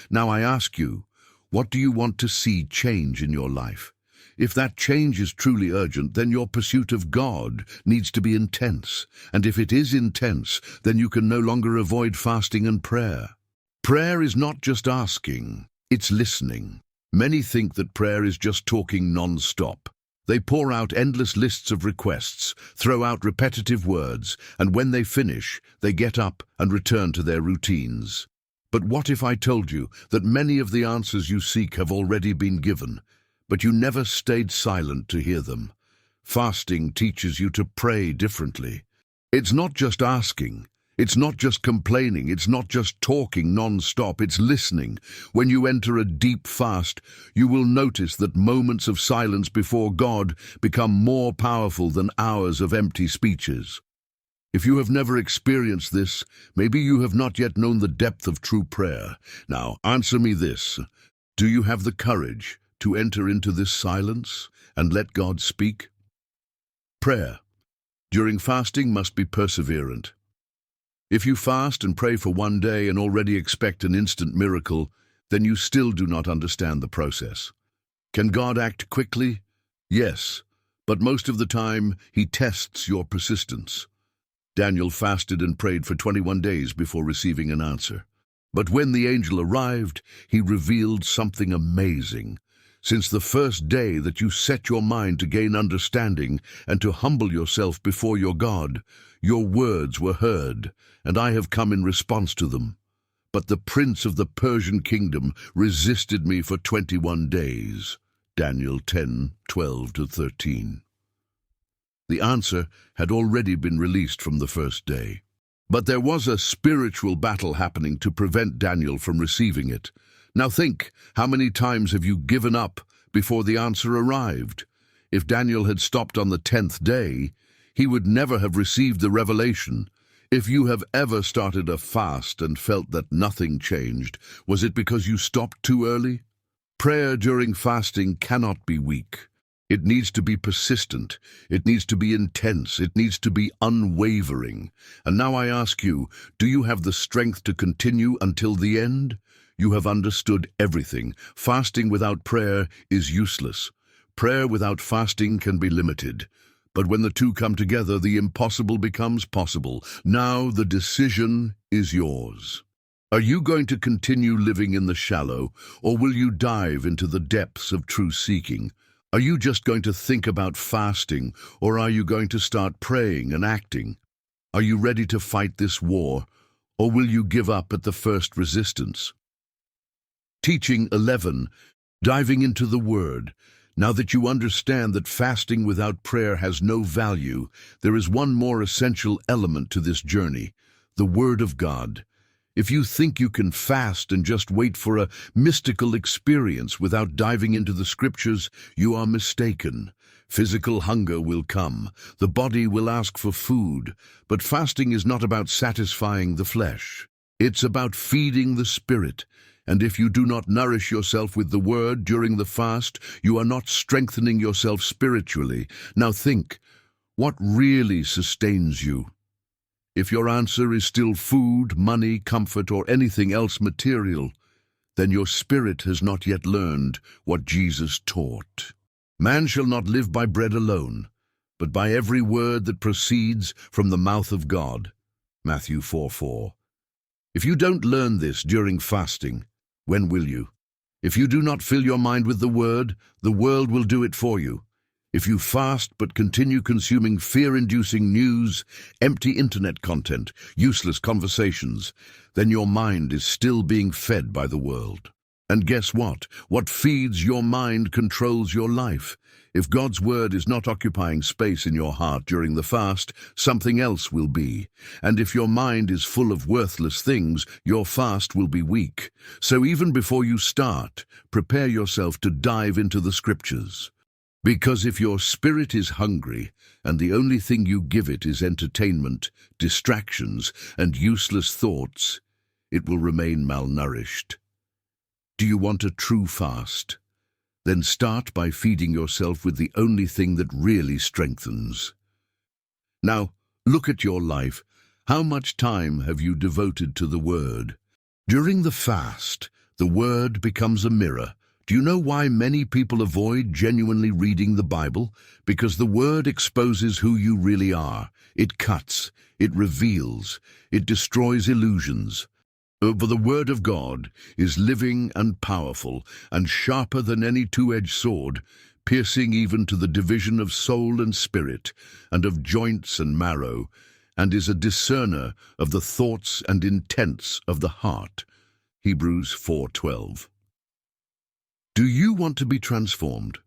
Now I ask you, what do you want to see change in your life? If that change is truly urgent, then your pursuit of God needs to be intense. And if it is intense, then you can no longer avoid fasting and prayer. Prayer is not just asking, it's listening. Many think that prayer is just talking non-stop. They pour out endless lists of requests, throw out repetitive words, and when they finish, they get up and return to their routines. But what if I told you that many of the answers you seek have already been given, but you never stayed silent to hear them? Fasting teaches you to pray differently. It's not just asking, It's not just complaining, it's not just talking non-stop, it's listening. When you enter a deep fast, you will notice that moments of silence before God become more powerful than hours of empty speeches. If you have never experienced this, maybe you have not yet known the depth of true prayer. Now, answer me this. Do you have the courage to enter into this silence and let God speak? Prayer during fasting must be perseverant. If you fast and pray for one day and already expect an instant miracle, then you still do not understand the process. Can God act quickly? Yes, but most of the time, He tests your persistence. Daniel fasted and prayed for 21 days before receiving an answer. But when the angel arrived, he revealed something amazing. Since the first day that you set your mind to gain understanding and to humble yourself before your God, your words were heard, and I have come in response to them. But the prince of the Persian kingdom resisted me for 21 days. Daniel 10:12-13. The answer had already been released from the first day. But there was a spiritual battle happening to prevent Daniel from receiving it. Now think, how many times have you given up before the answer arrived? If Daniel had stopped on the 10th day, he would never have received the revelation. If you have ever started a fast and felt that nothing changed, was it because you stopped too early? Prayer during fasting cannot be weak. It needs to be persistent. It needs to be intense. It needs to be unwavering. And now I ask you, do you have the strength to continue until the end? You have understood everything. Fasting without prayer is useless. Prayer without fasting can be limited. But when the two come together, the impossible becomes possible. Now the decision is yours. Are you going to continue living in the shallow, or will you dive into the depths of true seeking? Are you just going to think about fasting, or are you going to start praying and acting? Are you ready to fight this war, or will you give up at the first resistance? Teaching 11. Diving into the Word. Now that you understand that fasting without prayer has no value, there is one more essential element to this journey, the Word of God. If you think you can fast and just wait for a mystical experience without diving into the Scriptures, you are mistaken. Physical hunger will come. The body will ask for food. But fasting is not about satisfying the flesh. It's about feeding the Spirit. And if you do not nourish yourself with the Word during the fast, you are not strengthening yourself spiritually. Now think, what really sustains you? If your answer is still food, money, comfort, or anything else material, then your spirit has not yet learned what Jesus taught. Man shall not live by bread alone, but by every word that proceeds from the mouth of God. Matthew 4:4. If you don't learn this during fasting, when will you? If you do not fill your mind with the Word, the world will do it for you. If you fast but continue consuming fear-inducing news, empty internet content, useless conversations, then your mind is still being fed by the world. And guess what? What feeds your mind controls your life. If God's Word is not occupying space in your heart during the fast, something else will be. And if your mind is full of worthless things, your fast will be weak. So even before you start, prepare yourself to dive into the Scriptures. Because if your spirit is hungry, and the only thing you give it is entertainment, distractions, and useless thoughts, it will remain malnourished. Do you want a true fast? Then start by feeding yourself with the only thing that really strengthens. Now, look at your life. How much time have you devoted to the Word? During the fast, the Word becomes a mirror. Do you know why many people avoid genuinely reading the Bible? Because the Word exposes who you really are. It cuts, it reveals, it destroys illusions. For the Word of God is living and powerful and sharper than any two-edged sword, piercing even to the division of soul and spirit, and of joints and marrow, and is a discerner of the thoughts and intents of the heart. Hebrews 4:12. Do you want to be transformed?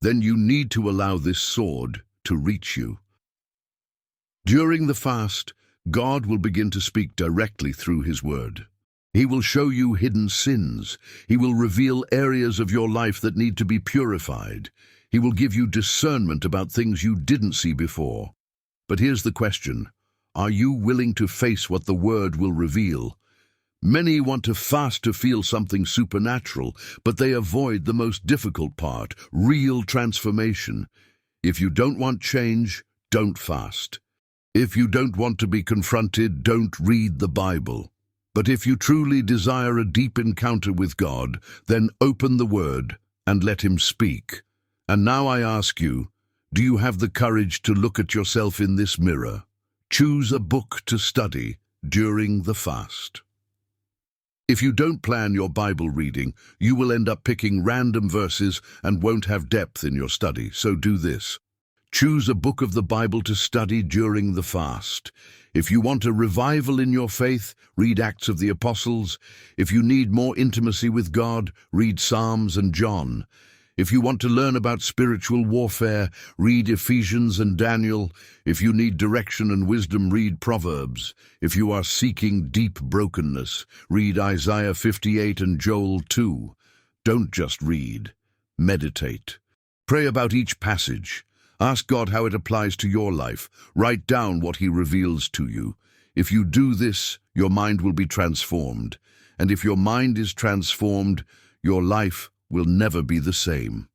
Then you need to allow this sword to reach you. During the fast, God will begin to speak directly through His Word. He will show you hidden sins. He will reveal areas of your life that need to be purified. He will give you discernment about things you didn't see before. But here's the question. Are you willing to face what the Word will reveal? Many want to fast to feel something supernatural, but they avoid the most difficult part, real transformation. If you don't want change, don't fast. If you don't want to be confronted, don't read the Bible. But if you truly desire a deep encounter with God, then open the Word and let Him speak. And now I ask you, do you have the courage to look at yourself in this mirror? Choose a book to study during the fast. If you don't plan your Bible reading, you will end up picking random verses and won't have depth in your study, so do this. Choose a book of the Bible to study during the fast. If you want a revival in your faith, read Acts of the Apostles. If you need more intimacy with God, read Psalms and John. If you want to learn about spiritual warfare, read Ephesians and Daniel. If you need direction and wisdom, read Proverbs. If you are seeking deep brokenness, read Isaiah 58 and Joel 2. Don't just read. Meditate. Pray about each passage. Ask God how it applies to your life. Write down what He reveals to you. If you do this, your mind will be transformed. And if your mind is transformed, your life will never be the same.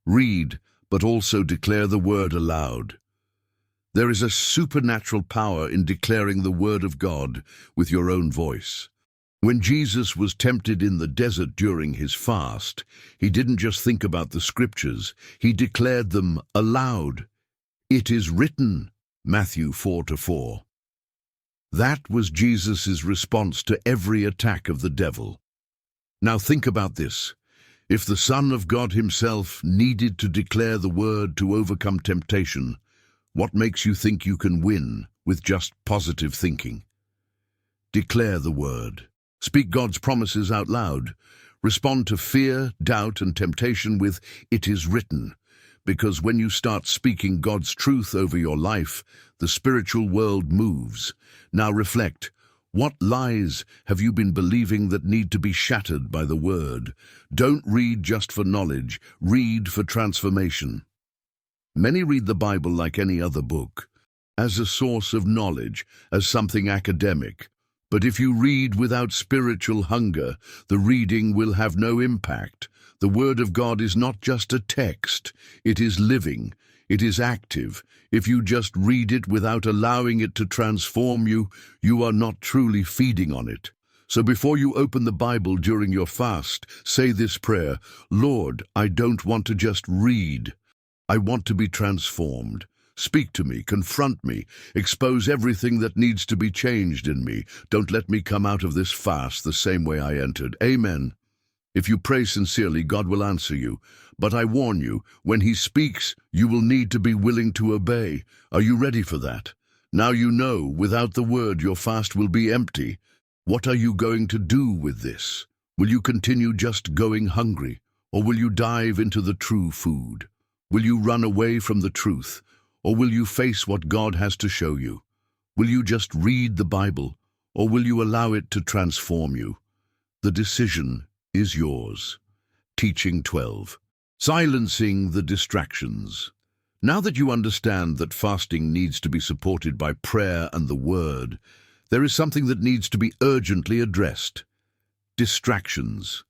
Read, but also declare the Word aloud. There is a supernatural power in declaring the Word of God with your own voice. When Jesus was tempted in the desert during His fast, He didn't just think about the Scriptures, He declared them aloud. It is written, Matthew 4:4. That was Jesus' response to every attack of the devil. Now think about this. If the Son of God Himself needed to declare the Word to overcome temptation, what makes you think you can win with just positive thinking? Declare the Word. Speak God's promises out loud. Respond to fear, doubt, and temptation with, "It is written." Because when you start speaking God's truth over your life, the spiritual world moves. Now reflect. What lies have you been believing that need to be shattered by the Word? Don't read just for knowledge, read for transformation. Many read the Bible like any other book, as a source of knowledge, as something academic. But if you read without spiritual hunger, the reading will have no impact. The Word of God is not just a text, it is living, it is active. If you just read it without allowing it to transform you, you are not truly feeding on it. So before you open the Bible during your fast, say this prayer, "Lord, I don't want to just read. I want to be transformed. Speak to me, confront me, expose everything that needs to be changed in me. Don't let me come out of this fast the same way I entered." Amen. If you pray sincerely, God will answer you. But I warn you, when He speaks, you will need to be willing to obey. Are you ready for that? Now you know, without the Word, your fast will be empty. What are you going to do with this? Will you continue just going hungry? Or will you dive into the true food? Will you run away from the truth? Or will you face what God has to show you? Will you just read the Bible? Or will you allow it to transform you? The decision is yours. Teaching 12. Silencing the distractions. Now that you understand that fasting needs to be supported by prayer and the Word, there is something that needs to be urgently addressed. Distractions.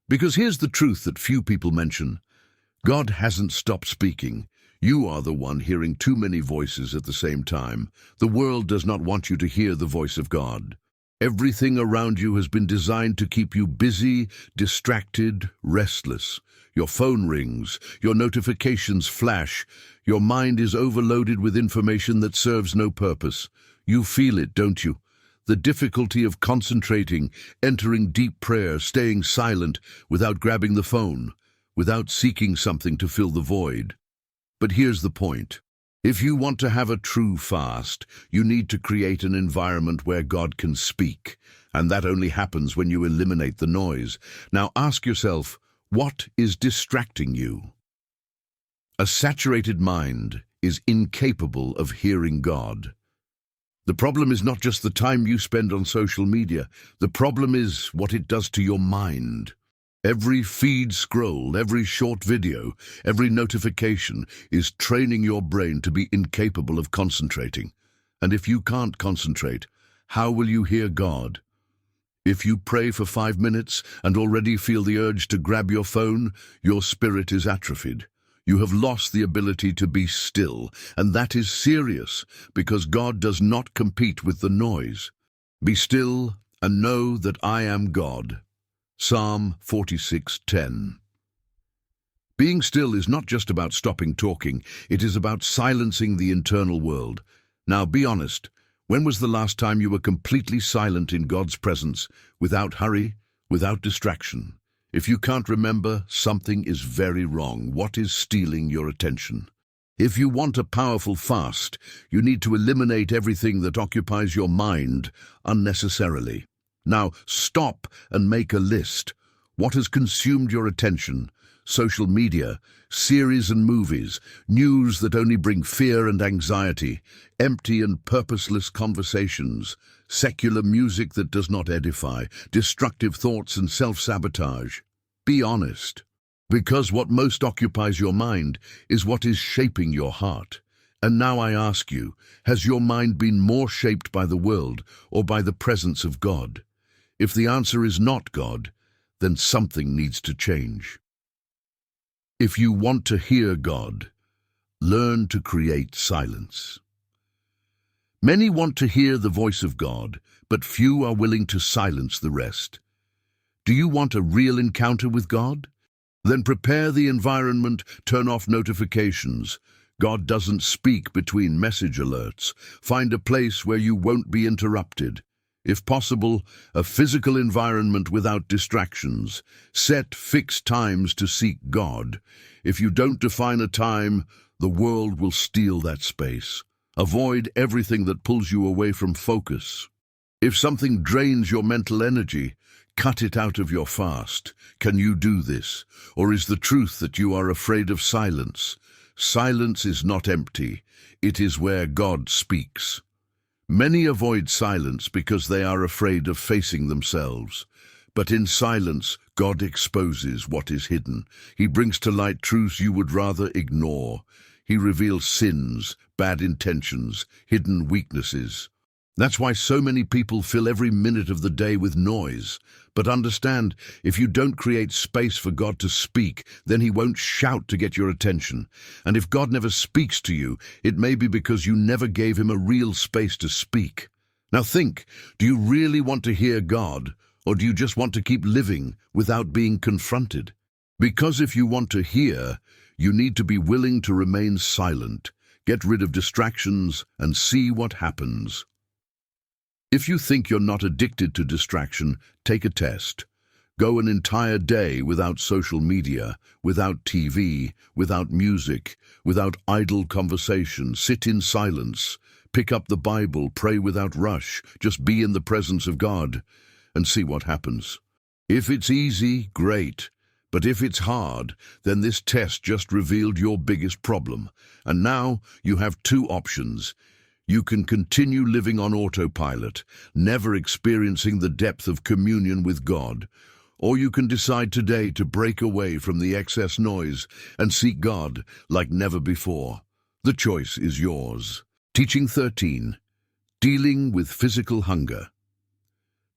Because here's the truth that few people mention. God hasn't stopped speaking. You are the one hearing too many voices at the same time. The world does not want you to hear the voice of God. Everything around you has been designed to keep you busy, distracted, restless. Your phone rings, your notifications flash, your mind is overloaded with information that serves no purpose. You feel it, don't you? The difficulty of concentrating, entering deep prayer, staying silent without grabbing the phone, without seeking something to fill the void. But here's the point. If you want to have a true fast, you need to create an environment where God can speak, and that only happens when you eliminate the noise. Now ask yourself, what is distracting you? A saturated mind is incapable of hearing God. The problem is not just the time you spend on social media. The problem is what it does to your mind. Every feed scroll, every short video, every notification is training your brain to be incapable of concentrating. And if you can't concentrate, how will you hear God? If you pray for 5 minutes and already feel the urge to grab your phone, your spirit is atrophied. You have lost the ability to be still, and that is serious because God does not compete with the noise. Be still and know that I am God. Psalm 46:10. Being still is not just about stopping talking, it is about silencing the internal world. Now be honest, when was the last time you were completely silent in God's presence, without hurry, without distraction? If you can't remember, something is very wrong. What is stealing your attention? If you want a powerful fast, you need to eliminate everything that occupies your mind unnecessarily. Now, stop and make a list. What has consumed your attention? Social media, series and movies, news that only bring fear and anxiety, empty and purposeless conversations, secular music that does not edify, destructive thoughts and self-sabotage. Be honest, because what most occupies your mind is what is shaping your heart. And now I ask you, has your mind been more shaped by the world or by the presence of God? If the answer is not God, then something needs to change. If you want to hear God, learn to create silence. Many want to hear the voice of God, but few are willing to silence the rest. Do you want a real encounter with God? Then prepare the environment, turn off notifications. God doesn't speak between message alerts. Find a place where you won't be interrupted. If possible, a physical environment without distractions. Set fixed times to seek God. If you don't define a time, the world will steal that space. Avoid everything that pulls you away from focus. If something drains your mental energy, cut it out of your fast. Can you do this? Or is the truth that you are afraid of silence? Silence is not empty. It is where God speaks. Many avoid silence because they are afraid of facing themselves. But in silence, God exposes what is hidden. He brings to light truths you would rather ignore. He reveals sins, bad intentions, hidden weaknesses. That's why so many people fill every minute of the day with noise. But understand, if you don't create space for God to speak, then He won't shout to get your attention. And if God never speaks to you, it may be because you never gave Him a real space to speak. Now think, do you really want to hear God, or do you just want to keep living without being confronted? Because if you want to hear, you need to be willing to remain silent, get rid of distractions, and see what happens. If you think you're not addicted to distraction, take a test. Go an entire day without social media, without TV, without music, without idle conversation. Sit in silence. Pick up the Bible, pray without rush. Just be in the presence of God and see what happens. If it's easy, great. But if it's hard, then this test just revealed your biggest problem. And now you have two options. You can continue living on autopilot, never experiencing the depth of communion with God. Or you can decide today to break away from the excess noise and seek God like never before. The choice is yours. Teaching 13. Dealing with physical hunger.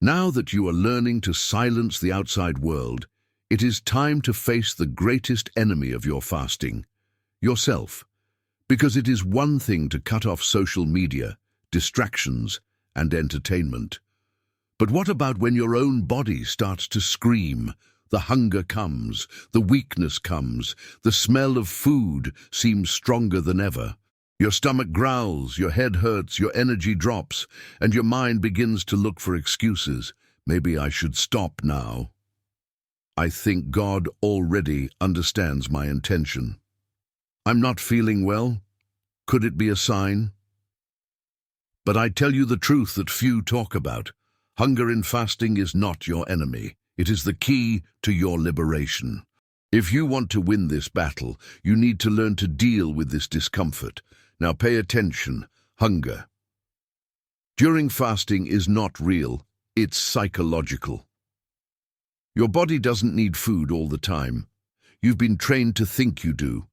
Now that you are learning to silence the outside world, it is time to face the greatest enemy of your fasting, yourself. Because it is one thing to cut off social media, distractions, and entertainment. But what about when your own body starts to scream? The hunger comes, the weakness comes, the smell of food seems stronger than ever. Your stomach growls, your head hurts, your energy drops, and your mind begins to look for excuses. Maybe I should stop now. I think God already understands my intention. I'm not feeling well. Could it be a sign? But I tell you the truth that few talk about. Hunger in fasting is not your enemy. It is the key to your liberation. If you want to win this battle, you need to learn to deal with this discomfort. Now pay attention. Hunger. During fasting is not real, it's psychological. Your body doesn't need food all the time. You've been trained to think you do.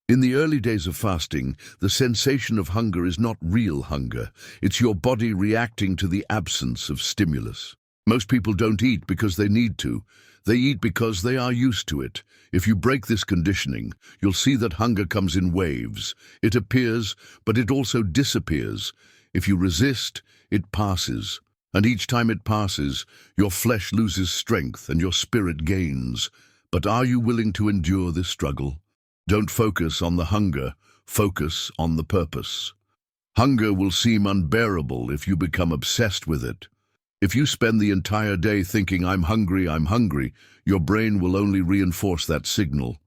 In the early days of fasting, the sensation of hunger is not real hunger. It's your body reacting to the absence of stimulus. Most people don't eat because they need to. They eat because they are used to it. If you break this conditioning, you'll see that hunger comes in waves. It appears, but it also disappears. If you resist, it passes. And each time it passes, your flesh loses strength and your spirit gains. But are you willing to endure this struggle? Don't focus on the hunger, focus on the purpose. Hunger will seem unbearable if you become obsessed with it. If you spend the entire day thinking, I'm hungry, your brain will only reinforce that signal.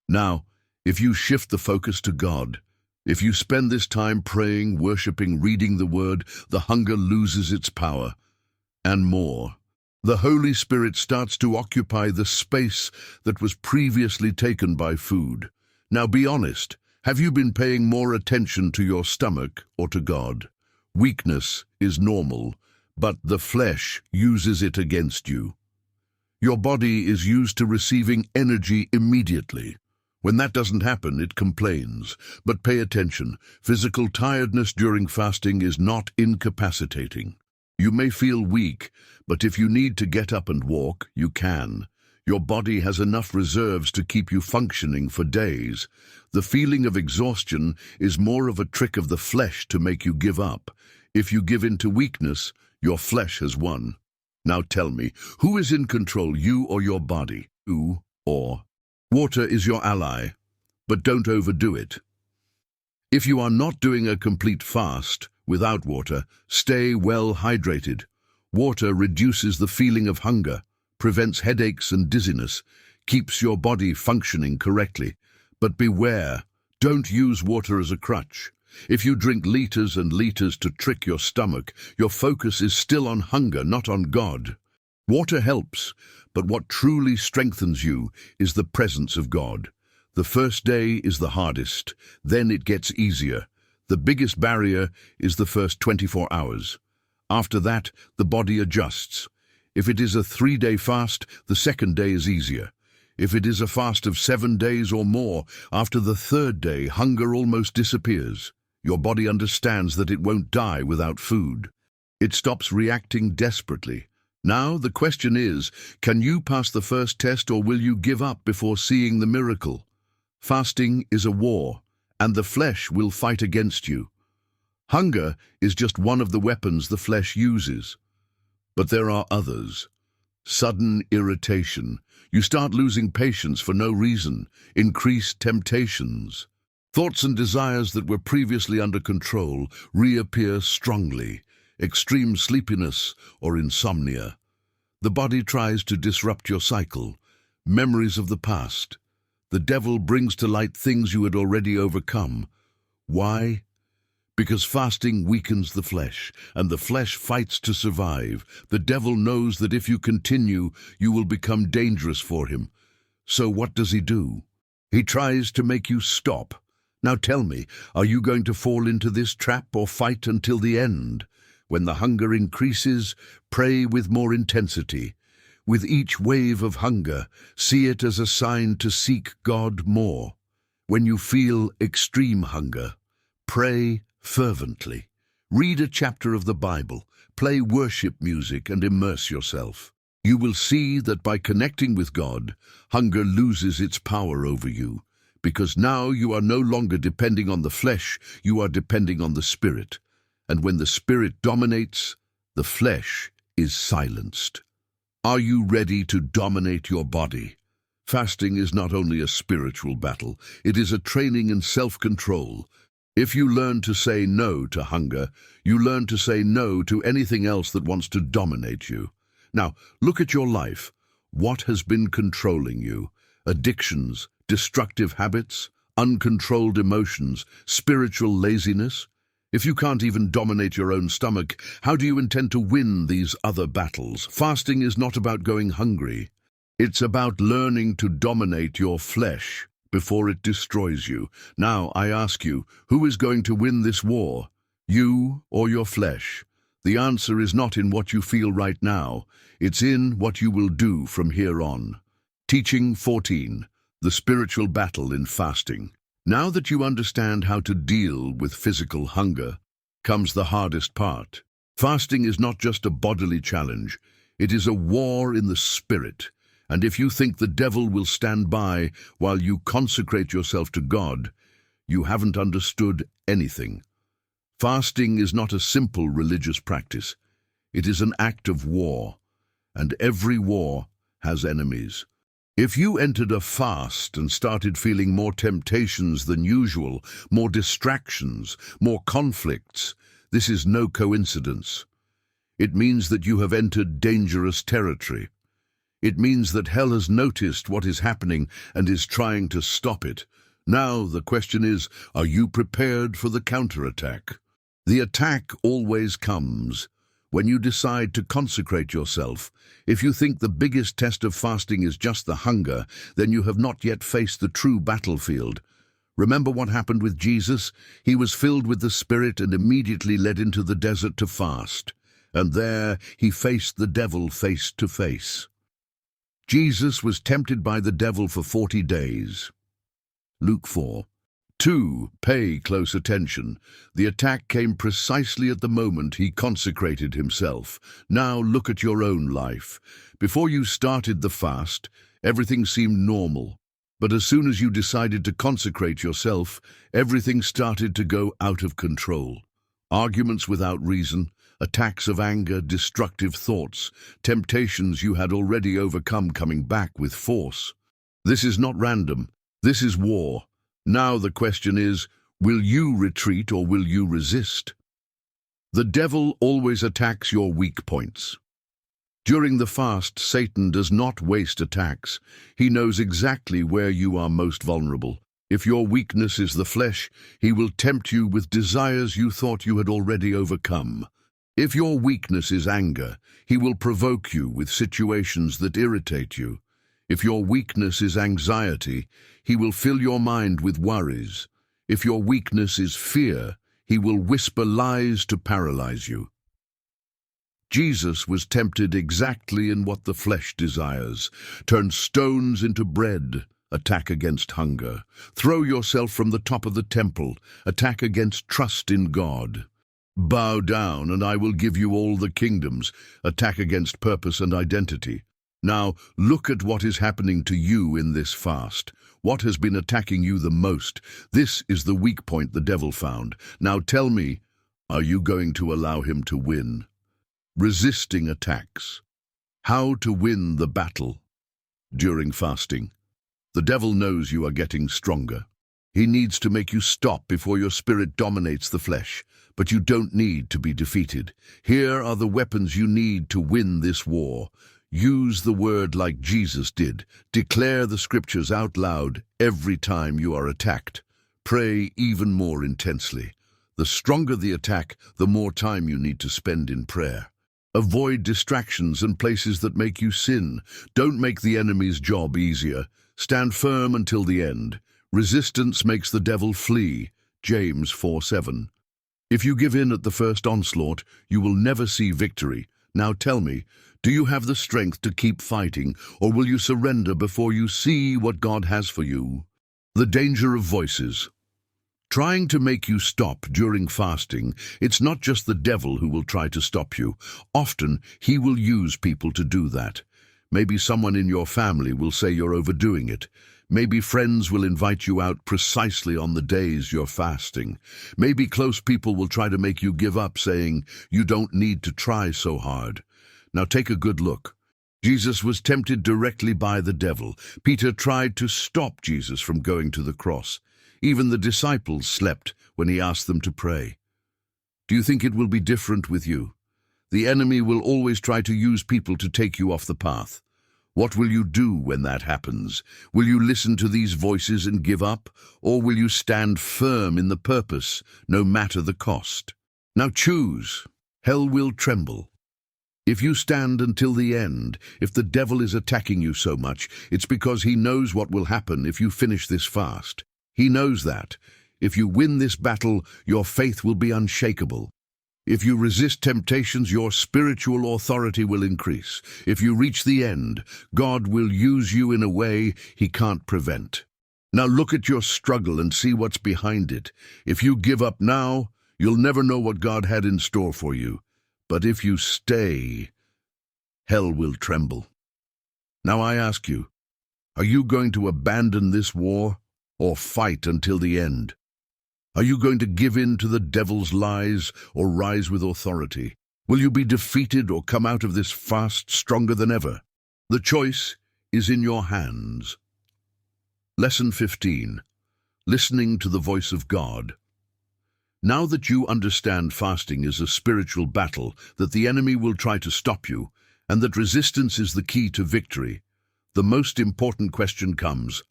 Now, if you shift the focus to God, if you spend this time praying, worshiping, reading the Word, the hunger loses its power. And more. The Holy Spirit starts to occupy the space that was previously taken by food. Now be honest, have you been paying more attention to your stomach or to God? Weakness is normal, but the flesh uses it against you. Your body is used to receiving energy immediately. When that doesn't happen, it complains. But pay attention, physical tiredness during fasting is not incapacitating. You may feel weak, but if you need to get up and walk, you can. Your body has enough reserves to keep you functioning for days. The feeling of exhaustion is more of a trick of the flesh to make you give up. If you give in to weakness, your flesh has won. Now tell me, who is in control, you or your body? You or? Water is your ally, but don't overdo it. If you are not doing a complete fast without water, stay well hydrated. Water reduces the feeling of hunger, prevents headaches and dizziness, keeps your body functioning correctly. But beware, don't use water as a crutch. If you drink liters and liters to trick your stomach, your focus is still on hunger, not on God. Water helps, but what truly strengthens you is the presence of God. The first day is the hardest, then it gets easier. The biggest barrier is the first 24 hours. After that, the body adjusts. If it is a 3-day fast, the second day is easier. If it is a fast of 7 days or more, after the 3rd day, hunger almost disappears. Your body understands that it won't die without food. It stops reacting desperately. Now the question is, can you pass the first test or will you give up before seeing the miracle? Fasting is a war, and the flesh will fight against you. Hunger is just one of the weapons the flesh uses. But there are others. Sudden irritation. You start losing patience for no reason. Increased temptations. Thoughts and desires that were previously under control reappear strongly. Extreme sleepiness or insomnia. The body tries to disrupt your cycle. Memories of the past. The devil brings to light things you had already overcome. Why? Because fasting weakens the flesh, and the flesh fights to survive. The devil knows that if you continue, you will become dangerous for him. So what does he do? He tries to make you stop. Now tell me, are you going to fall into this trap or fight until the end? When the hunger increases, pray with more intensity. With each wave of hunger, see it as a sign to seek God more. When you feel extreme hunger, pray fervently. Read a chapter of the Bible, play worship music and immerse yourself. You will see that by connecting with God, hunger loses its power over you, because now you are no longer depending on the flesh, you are depending on the Spirit. And when the Spirit dominates, the flesh is silenced. Are you ready to dominate your body? Fasting is not only a spiritual battle, it is a training in self-control. If you learn to say no to hunger, you learn to say no to anything else that wants to dominate you. Now, look at your life. What has been controlling you? Addictions, destructive habits, uncontrolled emotions, spiritual laziness? If you can't even dominate your own stomach, how do you intend to win these other battles? Fasting is not about going hungry. It's about learning to dominate your flesh before it destroys you. Now, I ask you, who is going to win this war? You or your flesh? The answer is not in what you feel right now, it's in what you will do from here on. Teaching 14. The spiritual battle in fasting. Now that you understand how to deal with physical hunger, comes the hardest part. Fasting is not just a bodily challenge, it is a war in the spirit. And if you think the devil will stand by while you consecrate yourself to God, you haven't understood anything. Fasting is not a simple religious practice. It is an act of war, and every war has enemies. If you entered a fast and started feeling more temptations than usual, more distractions, more conflicts, this is no coincidence. It means that you have entered dangerous territory. It means that hell has noticed what is happening and is trying to stop it. Now the question is, are you prepared for the counterattack? The attack always comes when you decide to consecrate yourself. If you think the biggest test of fasting is just the hunger, then you have not yet faced the true battlefield. Remember what happened with Jesus? He was filled with the Spirit and immediately led into the desert to fast. And there he faced the devil face to face. Jesus was tempted by the devil for 40 days. Luke 4. 2. Pay close attention. The attack came precisely at the moment he consecrated himself. Now look at your own life. Before you started the fast, everything seemed normal. But as soon as you decided to consecrate yourself, everything started to go out of control. Arguments without reason, attacks of anger, destructive thoughts, temptations you had already overcome coming back with force. This is not random. This is war. Now the question is, will you retreat or will you resist? The devil always attacks your weak points. During the fast, Satan does not waste attacks. He knows exactly where you are most vulnerable. If your weakness is the flesh, he will tempt you with desires you thought you had already overcome. If your weakness is anger, he will provoke you with situations that irritate you. If your weakness is anxiety, he will fill your mind with worries. If your weakness is fear, he will whisper lies to paralyze you. Jesus was tempted exactly in what the flesh desires. Turn stones into bread. Attack against hunger. Throw yourself from the top of the temple. Attack against trust in God. Bow down and I will give you all the kingdoms. Attack against purpose and identity. Now, look at what is happening to you in this fast. What has been attacking you the most? This is the weak point the devil found. Now tell me, are you going to allow him to win? Resisting attacks. How to win the battle during fasting. The devil knows you are getting stronger. He needs to make you stop before your spirit dominates the flesh. But you don't need to be defeated. Here are the weapons you need to win this war. Use the word like Jesus did. Declare the scriptures out loud every time you are attacked. Pray even more intensely. The stronger the attack, the more time you need to spend in prayer. Avoid distractions and places that make you sin. Don't make the enemy's job easier. Stand firm until the end. Resistance makes the devil flee. James 4:7. If you give in at the first onslaught, you will never see victory. Now tell me, do you have the strength to keep fighting, or will you surrender before you see what God has for you? The danger of voices. Trying to make you stop during fasting, it's not just the devil who will try to stop you. Often, he will use people to do that. Maybe someone in your family will say you're overdoing it. Maybe friends will invite you out precisely on the days you're fasting. Maybe close people will try to make you give up, saying you don't need to try so hard. Now take a good look. Jesus was tempted directly by the devil. Peter tried to stop Jesus from going to the cross. Even the disciples slept when he asked them to pray. Do you think it will be different with you? The enemy will always try to use people to take you off the path. What will you do when that happens? Will you listen to these voices and give up, or will you stand firm in the purpose, no matter the cost? Now choose. Hell will tremble. If you stand until the end, if the devil is attacking you so much, it's because he knows what will happen if you finish this fast. He knows that. If you win this battle, your faith will be unshakable. If you resist temptations, your spiritual authority will increase. If you reach the end, God will use you in a way He can't prevent. Now look at your struggle and see what's behind it. If you give up now, you'll never know what God had in store for you. But if you stay, hell will tremble. Now I ask you, are you going to abandon this war or fight until the end? Are you going to give in to the devil's lies or rise with authority? Will you be defeated or come out of this fast stronger than ever? The choice is in your hands. Lesson 15. Listening to the voice of God. Now that you understand fasting is a spiritual battle, that the enemy will try to stop you, and that resistance is the key to victory, the most important question comes: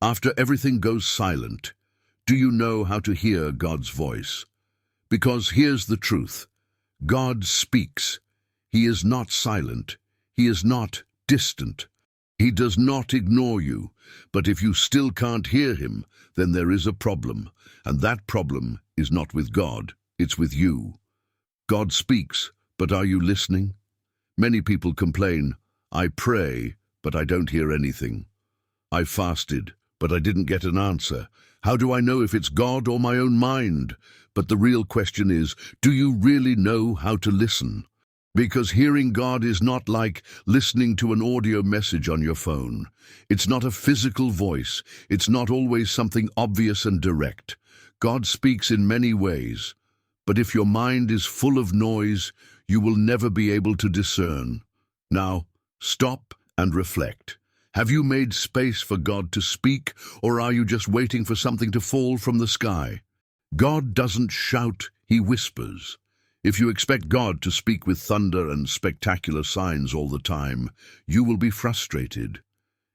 after everything goes silent, do you know how to hear God's voice? Because here's the truth. God speaks. He is not silent. He is not distant. He does not ignore you. But if you still can't hear Him, then there is a problem. And that problem is not with God. It's with you. God speaks, but are you listening? Many people complain, I pray, but I don't hear anything. I fasted, but I didn't get an answer. How do I know if it's God or my own mind? But the real question is, do you really know how to listen? Because hearing God is not like listening to an audio message on your phone. It's not a physical voice. It's not always something obvious and direct. God speaks in many ways. But if your mind is full of noise, you will never be able to discern. Now, stop and reflect. Have you made space for God to speak, or are you just waiting for something to fall from the sky? God doesn't shout, He whispers. If you expect God to speak with thunder and spectacular signs all the time, you will be frustrated.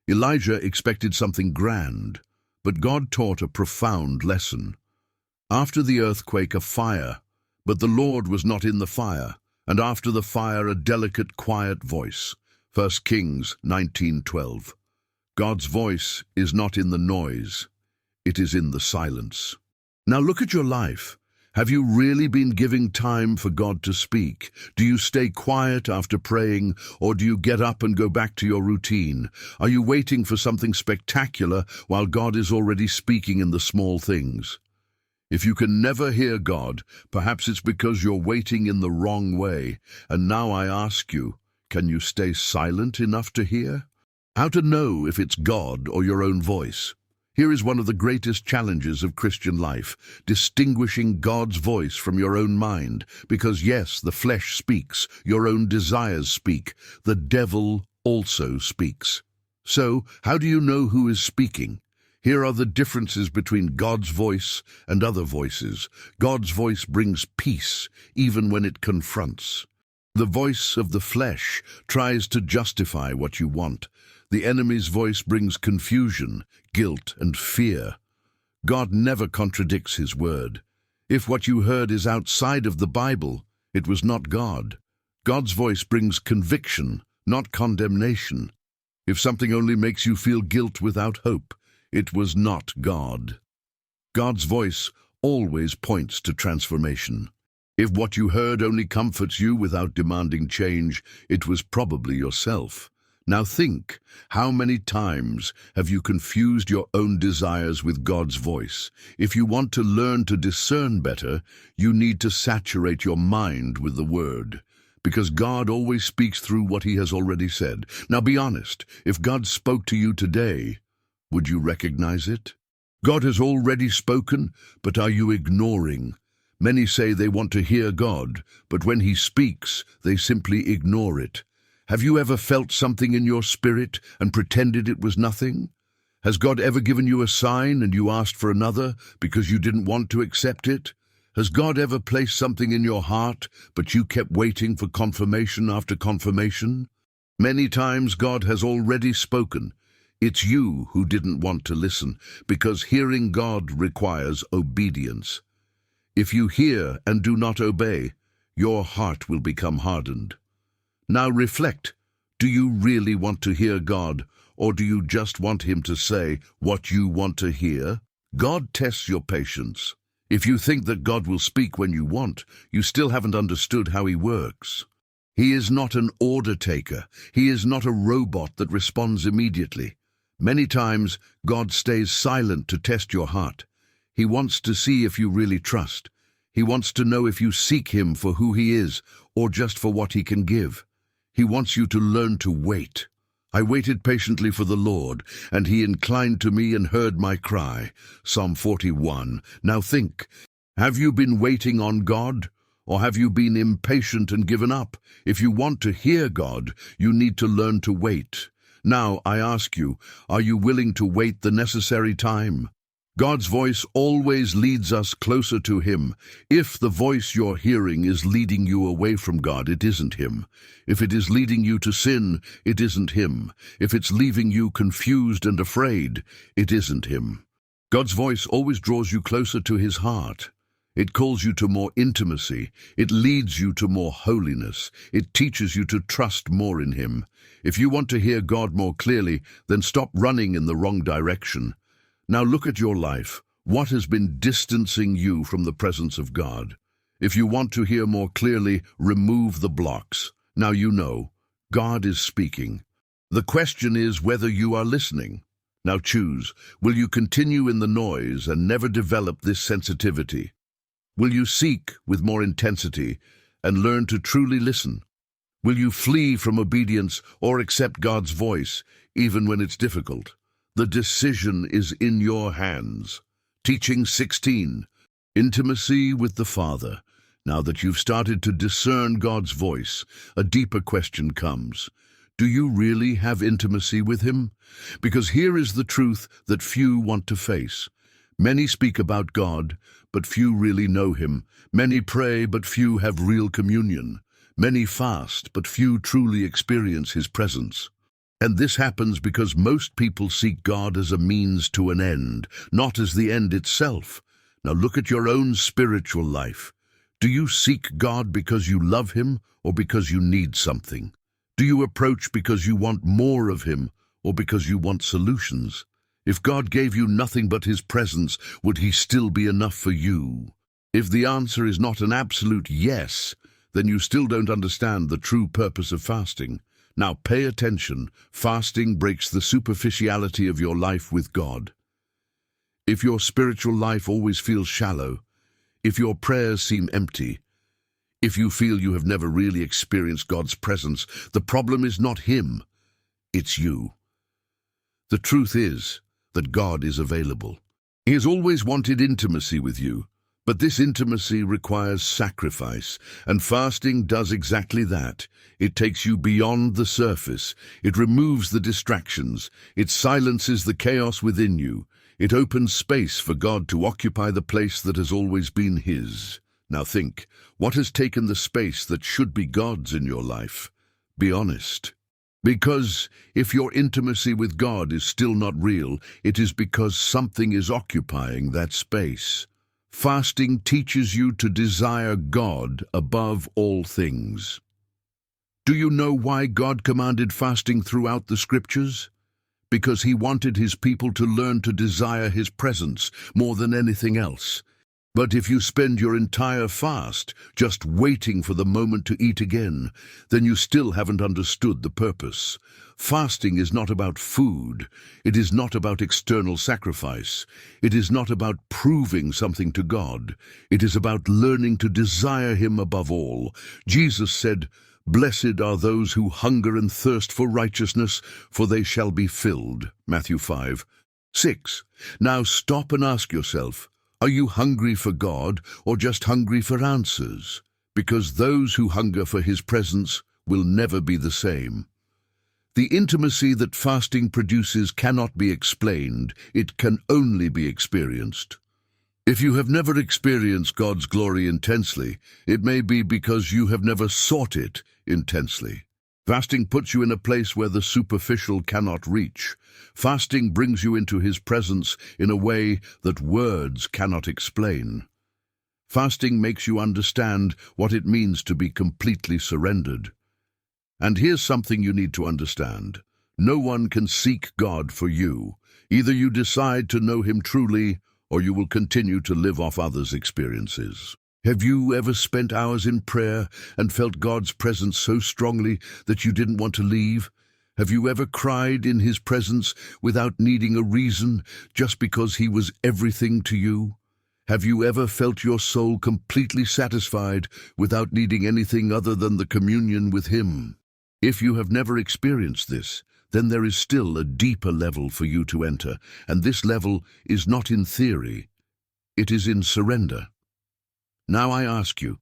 Elijah expected something grand, but God taught a profound lesson. After the earthquake, a fire, but the Lord was not in the fire, and after the fire, a delicate, quiet voice. 1 Kings 19:12. God's voice is not in the noise, it is in the silence. Now look at your life. Have you really been giving time for God to speak? Do you stay quiet after praying, or do you get up and go back to your routine? Are you waiting for something spectacular while God is already speaking in the small things? If you can never hear God, perhaps it's because you're waiting in the wrong way. And now I ask you, can you stay silent enough to hear? How to know if it's God or your own voice? Here is one of the greatest challenges of Christian life, distinguishing God's voice from your own mind. Because yes, the flesh speaks, your own desires speak, the devil also speaks. So, how do you know who is speaking? Here are the differences between God's voice and other voices. God's voice brings peace, even when it confronts. The voice of the flesh tries to justify what you want. The enemy's voice brings confusion, guilt, and fear. God never contradicts His word. If what you heard is outside of the Bible, it was not God. God's voice brings conviction, not condemnation. If something only makes you feel guilt without hope, it was not God. God's voice always points to transformation. If what you heard only comforts you without demanding change, it was probably yourself. Now think, how many times have you confused your own desires with God's voice? If you want to learn to discern better, you need to saturate your mind with the Word. Because God always speaks through what He has already said. Now be honest, if God spoke to you today, would you recognize it? God has already spoken, but are you ignoring? Many say they want to hear God, but when He speaks, they simply ignore it. Have you ever felt something in your spirit and pretended it was nothing? Has God ever given you a sign and you asked for another because you didn't want to accept it? Has God ever placed something in your heart, but you kept waiting for confirmation after confirmation? Many times God has already spoken. It's you who didn't want to listen, because hearing God requires obedience. If you hear and do not obey, your heart will become hardened. Now reflect. Do you really want to hear God, or do you just want Him to say what you want to hear? God tests your patience. If you think that God will speak when you want, you still haven't understood how he works. He is not an order taker. He is not a robot that responds immediately. Many times, God stays silent to test your heart. He wants to see if you really trust. He wants to know if you seek him for who he is or just for what he can give. He wants you to learn to wait. I waited patiently for the Lord, and he inclined to me and heard my cry. Psalm 41. Now think, have you been waiting on God? Or have you been impatient and given up? If you want to hear God, you need to learn to wait. Now, I ask you, are you willing to wait the necessary time? God's voice always leads us closer to him. If the voice you're hearing is leading you away from God, it isn't him. If it is leading you to sin, it isn't him. If it's leaving you confused and afraid, it isn't him. God's voice always draws you closer to his heart. It calls you to more intimacy. It leads you to more holiness. It teaches you to trust more in him. If you want to hear God more clearly, then stop running in the wrong direction. Now look at your life. What has been distancing you from the presence of God? If you want to hear more clearly, remove the blocks. Now you know, God is speaking. The question is whether you are listening. Now choose. Will you continue in the noise and never develop this sensitivity? Will you seek with more intensity and learn to truly listen? Will you flee from obedience or accept God's voice, even when it's difficult? The decision is in your hands. Teaching 16. Intimacy with the Father. Now that you've started to discern God's voice, a deeper question comes. Do you really have intimacy with him? Because here is the truth that few want to face. Many speak about God, but few really know him. Many pray, but few have real communion. Many fast, but few truly experience his presence. And this happens because most people seek God as a means to an end, not as the end itself. Now look at your own spiritual life. Do you seek God because you love him or because you need something? Do you approach because you want more of him or because you want solutions? If God gave you nothing but his presence, would he still be enough for you? If the answer is not an absolute yes, then you still don't understand the true purpose of fasting. Now pay attention. Fasting breaks the superficiality of your life with God. If your spiritual life always feels shallow, if your prayers seem empty, if you feel you have never really experienced God's presence, the problem is not him, it's you. The truth is that God is available. He has always wanted intimacy with you, but this intimacy requires sacrifice, and fasting does exactly that. It takes you beyond the surface. It removes the distractions. It silences the chaos within you. It opens space for God to occupy the place that has always been his. Now think, what has taken the space that should be God's in your life? Be honest. Because if your intimacy with God is still not real, it is because something is occupying that space. Fasting teaches you to desire God above all things. Do you know why God commanded fasting throughout the scriptures? Because he wanted his people to learn to desire his presence more than anything else. But if you spend your entire fast just waiting for the moment to eat again, then you still haven't understood the purpose. Fasting is not about food. It is not about external sacrifice. It is not about proving something to God. It is about learning to desire him above all. Jesus said, "Blessed are those who hunger and thirst for righteousness, for they shall be filled." Matthew 5:6. Now stop and ask yourself, are you hungry for God or just hungry for answers? Because those who hunger for his presence will never be the same. The intimacy that fasting produces cannot be explained. It can only be experienced. If you have never experienced God's glory intensely, it may be because you have never sought it intensely. Fasting puts you in a place where the superficial cannot reach. Fasting brings you into his presence in a way that words cannot explain. Fasting makes you understand what it means to be completely surrendered. And here's something you need to understand. No one can seek God for you. Either you decide to know him truly, or you will continue to live off others' experiences. Have you ever spent hours in prayer and felt God's presence so strongly that you didn't want to leave? Have you ever cried in His presence without needing a reason, just because He was everything to you? Have you ever felt your soul completely satisfied without needing anything other than the communion with Him? If you have never experienced this, then there is still a deeper level for you to enter, and this level is not in theory, it is in surrender. Now I ask you,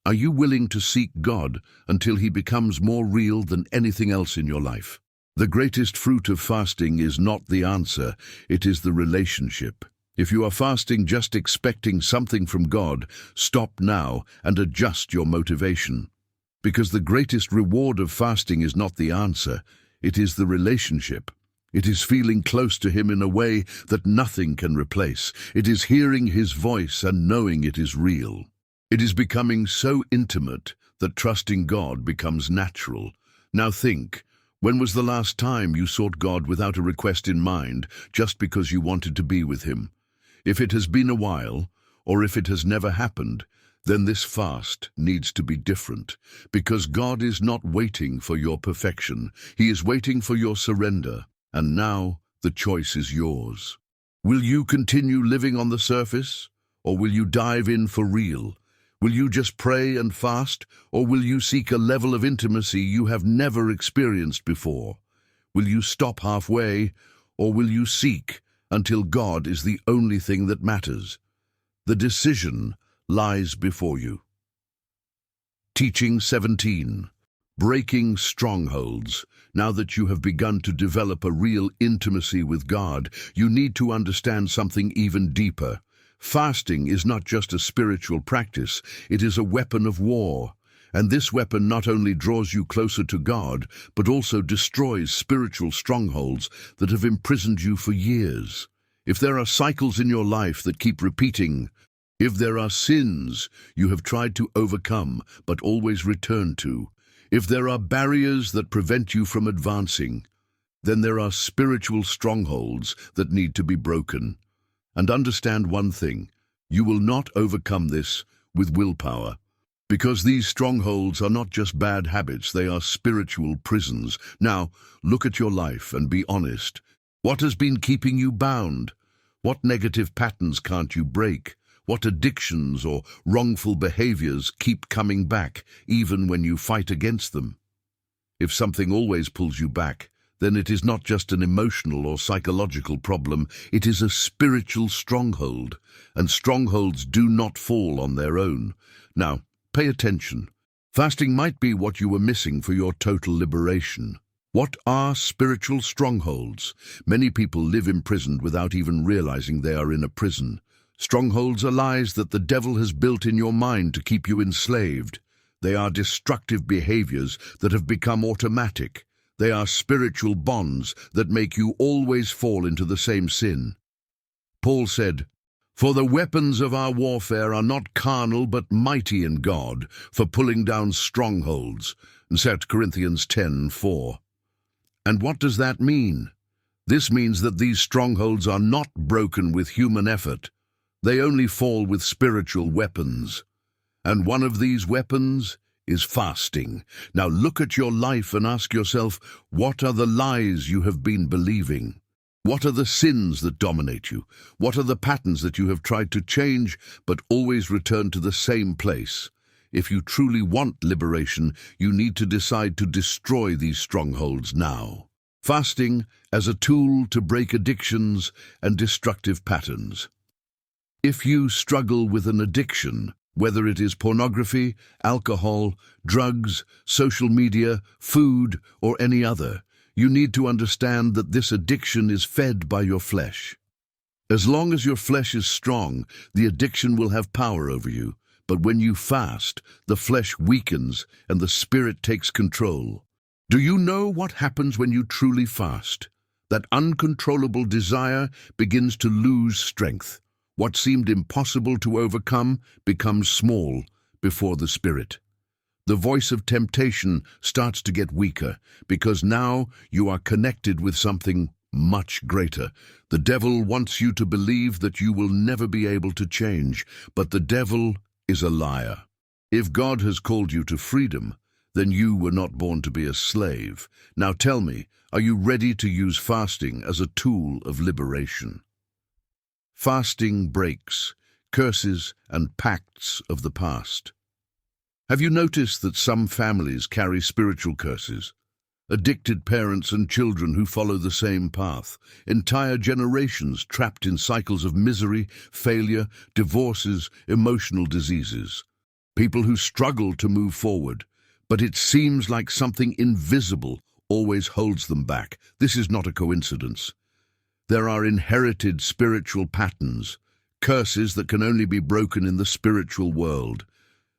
are you willing to seek God until He becomes more real than anything else in your life? The greatest fruit of fasting is not the answer, it is the relationship. If you are fasting just expecting something from God, stop now and adjust your motivation. Because the greatest reward of fasting is not the answer, it is the relationship. It is feeling close to Him in a way that nothing can replace. It is hearing His voice and knowing it is real. It is becoming so intimate that trusting God becomes natural. Now think, when was the last time you sought God without a request in mind, just because you wanted to be with Him? If it has been a while, or if it has never happened, then this fast needs to be different, because God is not waiting for your perfection. He is waiting for your surrender. And now the choice is yours. Will you continue living on the surface, or will you dive in for real? Will you just pray and fast, or will you seek a level of intimacy you have never experienced before? Will you stop halfway, or will you seek until God is the only thing that matters? The decision lies before you. Teaching 17. Breaking strongholds. Now that you have begun to develop a real intimacy with God, you need to understand something even deeper. Fasting is not just a spiritual practice, it is a weapon of war. And this weapon not only draws you closer to God, but also destroys spiritual strongholds that have imprisoned you for years. If there are cycles in your life that keep repeating, if there are sins you have tried to overcome but always return to, if there are barriers that prevent you from advancing, then there are spiritual strongholds that need to be broken. And understand one thing, you will not overcome this with willpower, because these strongholds are not just bad habits, they are spiritual prisons. Now, look at your life and be honest. What has been keeping you bound? What negative patterns can't you break? What addictions or wrongful behaviors keep coming back, even when you fight against them? If something always pulls you back, then it is not just an emotional or psychological problem, it is a spiritual stronghold, and strongholds do not fall on their own. Now, pay attention. Fasting might be what you were missing for your total liberation. What are spiritual strongholds? Many people live imprisoned without even realizing they are in a prison. Strongholds are lies that the devil has built in your mind to keep you enslaved. They are destructive behaviors that have become automatic. They are spiritual bonds that make you always fall into the same sin. Paul said, "For the weapons of our warfare are not carnal but mighty in God, for pulling down strongholds." In 2 Corinthians 10:4. And what does that mean? This means that these strongholds are not broken with human effort. They only fall with spiritual weapons. And one of these weapons is fasting. Now look at your life and ask yourself, what are the lies you have been believing? What are the sins that dominate you? What are the patterns that you have tried to change but always return to the same place? If you truly want liberation, you need to decide to destroy these strongholds now. Fasting as a tool to break addictions and destructive patterns. If you struggle with an addiction, whether it is pornography, alcohol, drugs, social media, food, or any other, you need to understand that this addiction is fed by your flesh. As long as your flesh is strong, the addiction will have power over you. But when you fast, the flesh weakens and the spirit takes control. Do you know what happens when you truly fast? That uncontrollable desire begins to lose strength. What seemed impossible to overcome becomes small before the Spirit. The voice of temptation starts to get weaker because now you are connected with something much greater. The devil wants you to believe that you will never be able to change, but the devil is a liar. If God has called you to freedom, then you were not born to be a slave. Now tell me, are you ready to use fasting as a tool of liberation? Fasting breaks curses and pacts of the past. Have you noticed that some families carry spiritual curses? Addicted parents and children who follow the same path, entire generations trapped in cycles of misery, failure, divorces, emotional diseases. People who struggle to move forward, but it seems like something invisible always holds them back. This is not a coincidence. There are inherited spiritual patterns, curses that can only be broken in the spiritual world.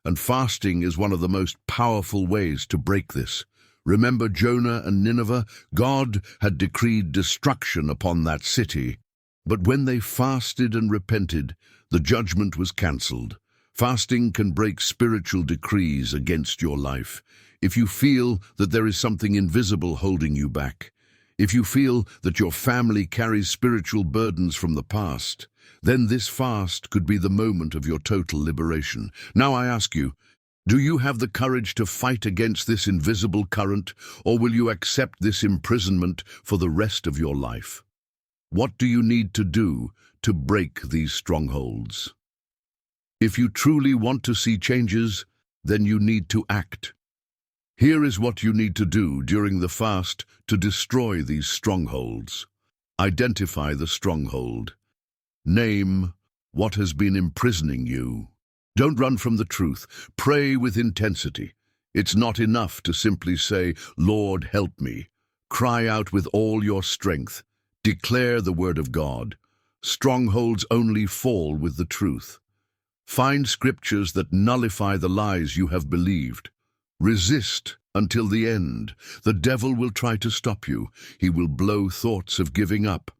And fasting is one of the most powerful ways to break this. Remember Jonah and Nineveh? God had decreed destruction upon that city. But when they fasted and repented, the judgment was cancelled. Fasting can break spiritual decrees against your life. If you feel that there is something invisible holding you back, if you feel that your family carries spiritual burdens from the past, then this fast could be the moment of your total liberation. Now I ask you, do you have the courage to fight against this invisible current, or will you accept this imprisonment for the rest of your life? What do you need to do to break these strongholds? If you truly want to see changes, then you need to act. Here is what you need to do during the fast to destroy these strongholds. Identify the stronghold. Name what has been imprisoning you. Don't run from the truth. Pray with intensity. It's not enough to simply say, "Lord, help me." Cry out with all your strength. Declare the word of God. Strongholds only fall with the truth. Find scriptures that nullify the lies you have believed. Resist until the end. The devil will try to stop you. He will blow thoughts of giving up,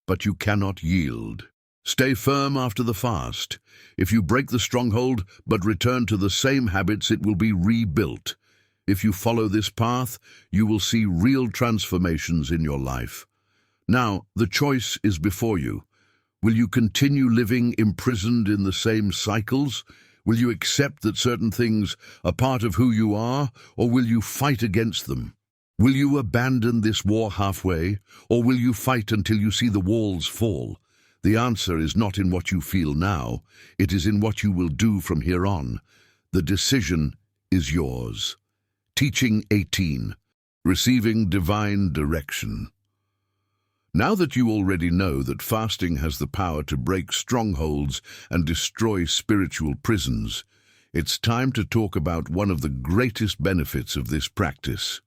but you cannot yield. Stay firm after the fast. If you break the stronghold but return to the same habits, it will be rebuilt. If you follow this path, you will see real transformations in your life. Now, the choice is before you. Will you continue living imprisoned in the same cycles? Will you accept that certain things are part of who you are, or will you fight against them? Will you abandon this war halfway, or will you fight until you see the walls fall? The answer is not in what you feel now, it is in what you will do from here on. The decision is yours. Teaching 18. Receiving divine direction. Now that you already know that fasting has the power to break strongholds and destroy spiritual prisons, it's time to talk about one of the greatest benefits of this practice.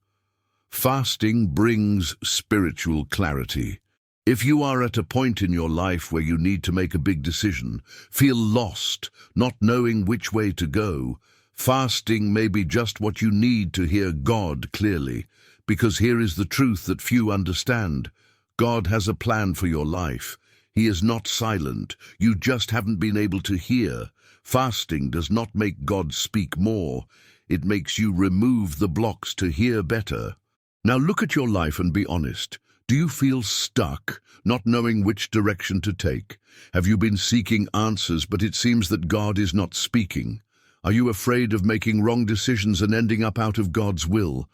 Fasting brings spiritual clarity. If you are at a point in your life where you need to make a big decision, feel lost, not knowing which way to go, fasting may be just what you need to hear God clearly, because here is the truth that few understand. God has a plan for your life. He is not silent. You just haven't been able to hear. Fasting does not make God speak more. It makes you remove the blocks to hear better. Now look at your life and be honest. Do you feel stuck, not knowing which direction to take? Have you been seeking answers, but it seems that God is not speaking? Are you afraid of making wrong decisions and ending up out of God's will?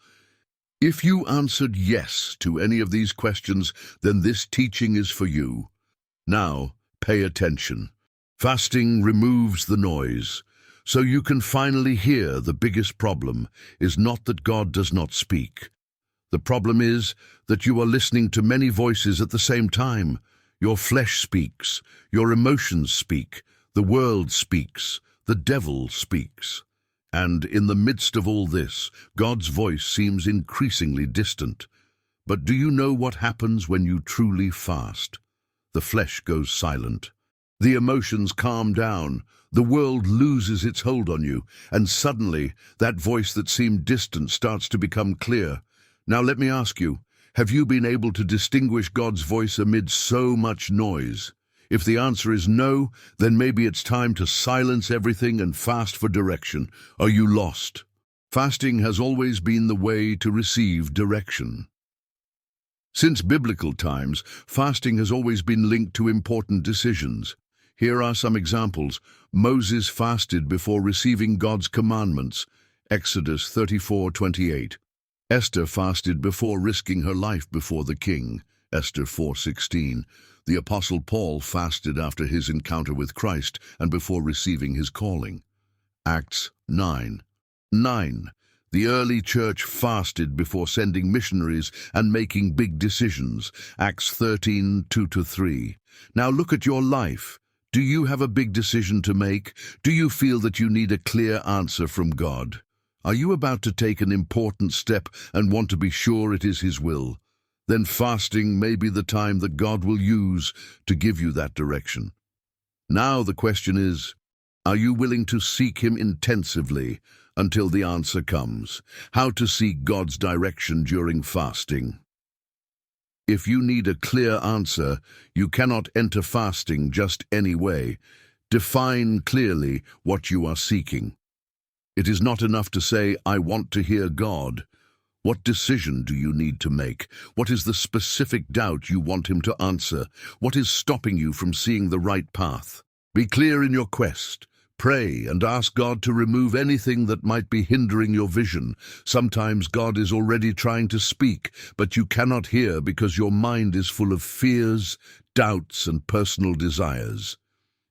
If you answered yes to any of these questions, then this teaching is for you. Now, pay attention. Fasting removes the noise, so you can finally hear. The biggest problem is not that God does not speak. The problem is that you are listening to many voices at the same time. Your flesh speaks, your emotions speak, the world speaks, the devil speaks. And in the midst of all this, God's voice seems increasingly distant. But do you know what happens when you truly fast? The flesh goes silent. The emotions calm down. The world loses its hold on you. And suddenly, that voice that seemed distant starts to become clear. Now let me ask you, have you been able to distinguish God's voice amid so much noise? If the answer is no, then maybe it's time to silence everything and fast for direction. Are you lost? Fasting has always been the way to receive direction. Since biblical times, fasting has always been linked to important decisions. Here are some examples. Moses fasted before receiving God's commandments, Exodus 34:28. Esther fasted before risking her life before the king, Esther 4:16. The Apostle Paul fasted after his encounter with Christ and before receiving his calling, Acts 9:9. The early church fasted before sending missionaries and making big decisions, Acts 13:2-3. Now look at your life. Do you have a big decision to make? Do you feel that you need a clear answer from God? Are you about to take an important step and want to be sure it is His will? Then fasting may be the time that God will use to give you that direction. Now the question is, are you willing to seek Him intensively until the answer comes? How to seek God's direction during fasting. If you need a clear answer, you cannot enter fasting just any way. Define clearly what you are seeking. It is not enough to say, "I want to hear God." What decision do you need to make? What is the specific doubt you want Him to answer? What is stopping you from seeing the right path? Be clear in your quest. Pray and ask God to remove anything that might be hindering your vision. Sometimes God is already trying to speak, but you cannot hear because your mind is full of fears, doubts, and personal desires.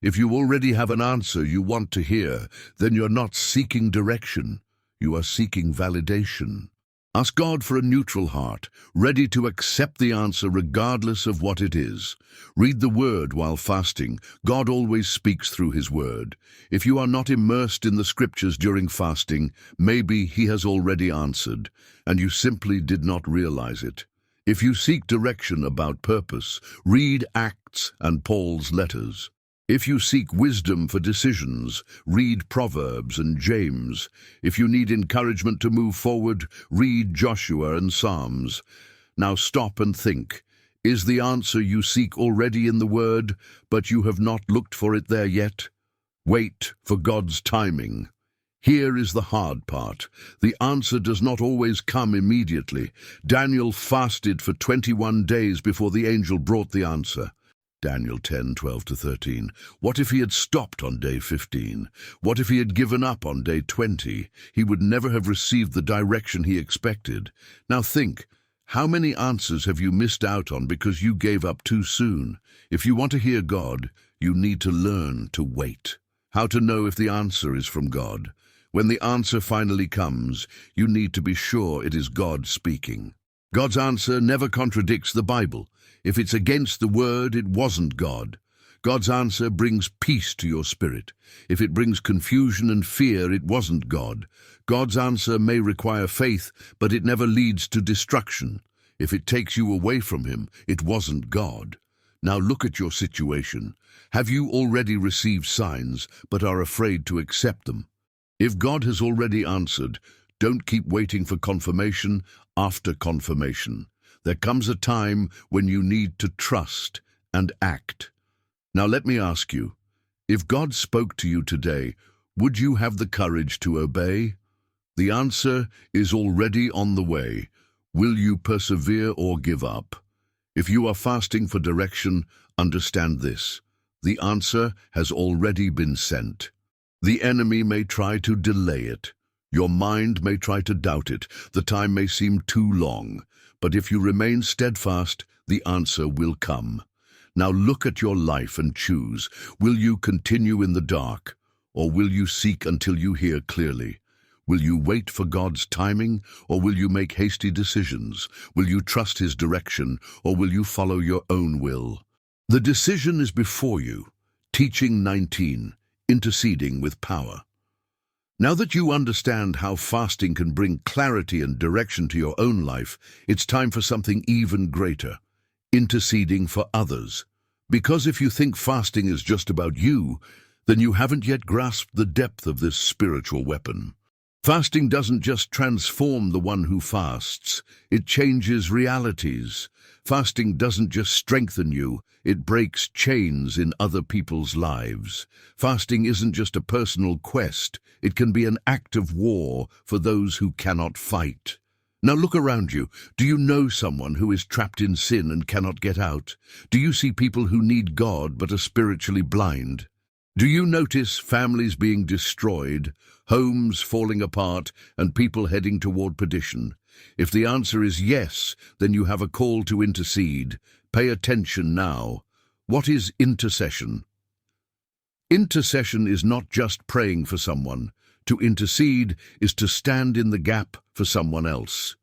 If you already have an answer you want to hear, then you're not seeking direction. You are seeking validation. Ask God for a neutral heart, ready to accept the answer regardless of what it is. Read the Word while fasting. God always speaks through His Word. If you are not immersed in the Scriptures during fasting, maybe He has already answered, and you simply did not realize it. If you seek direction about purpose, read Acts and Paul's letters. If you seek wisdom for decisions, read Proverbs and James. If you need encouragement to move forward, read Joshua and Psalms. Now stop and think. Is the answer you seek already in the Word, but you have not looked for it there yet? Wait for God's timing. Here is the hard part. The answer does not always come immediately. Daniel fasted for 21 days before the angel brought the answer. Daniel 10:12-13. What if he had stopped on day 15? What if he had given up on day 20? He would never have received the direction he expected. Now think, how many answers have you missed out on because you gave up too soon? If you want to hear God, you need to learn to wait. How to know if the answer is from God? When the answer finally comes, you need to be sure it is God speaking. God's answer never contradicts the Bible. If it's against the Word, it wasn't God. God's answer brings peace to your spirit. If it brings confusion and fear, it wasn't God. God's answer may require faith, but it never leads to destruction. If it takes you away from Him, it wasn't God. Now look at your situation. Have you already received signs, but are afraid to accept them? If God has already answered, don't keep waiting for confirmation after confirmation. There comes a time when you need to trust and act. Now let me ask you, if God spoke to you today, would you have the courage to obey? The answer is already on the way. Will you persevere or give up? If you are fasting for direction, understand this. The answer has already been sent. The enemy may try to delay it. Your mind may try to doubt it. The time may seem too long. But if you remain steadfast, the answer will come. Now look at your life and choose. Will you continue in the dark, or will you seek until you hear clearly? Will you wait for God's timing, or will you make hasty decisions? Will you trust His direction, or will you follow your own will? The decision is before you. Teaching 19. Interceding with power. Now that you understand how fasting can bring clarity and direction to your own life, it's time for something even greater: interceding for others. Because if you think fasting is just about you, then you haven't yet grasped the depth of this spiritual weapon. Fasting doesn't just transform the one who fasts, it changes realities. Fasting doesn't just strengthen you, it breaks chains in other people's lives. Fasting isn't just a personal quest, it can be an act of war for those who cannot fight. Now look around you. Do you know someone who is trapped in sin and cannot get out? Do you see people who need God but are spiritually blind? Do you notice families being destroyed, homes falling apart, and people heading toward perdition? If the answer is yes, then you have a call to intercede. Pay attention now. What is intercession? Intercession is not just praying for someone. To intercede is to stand in the gap for someone else.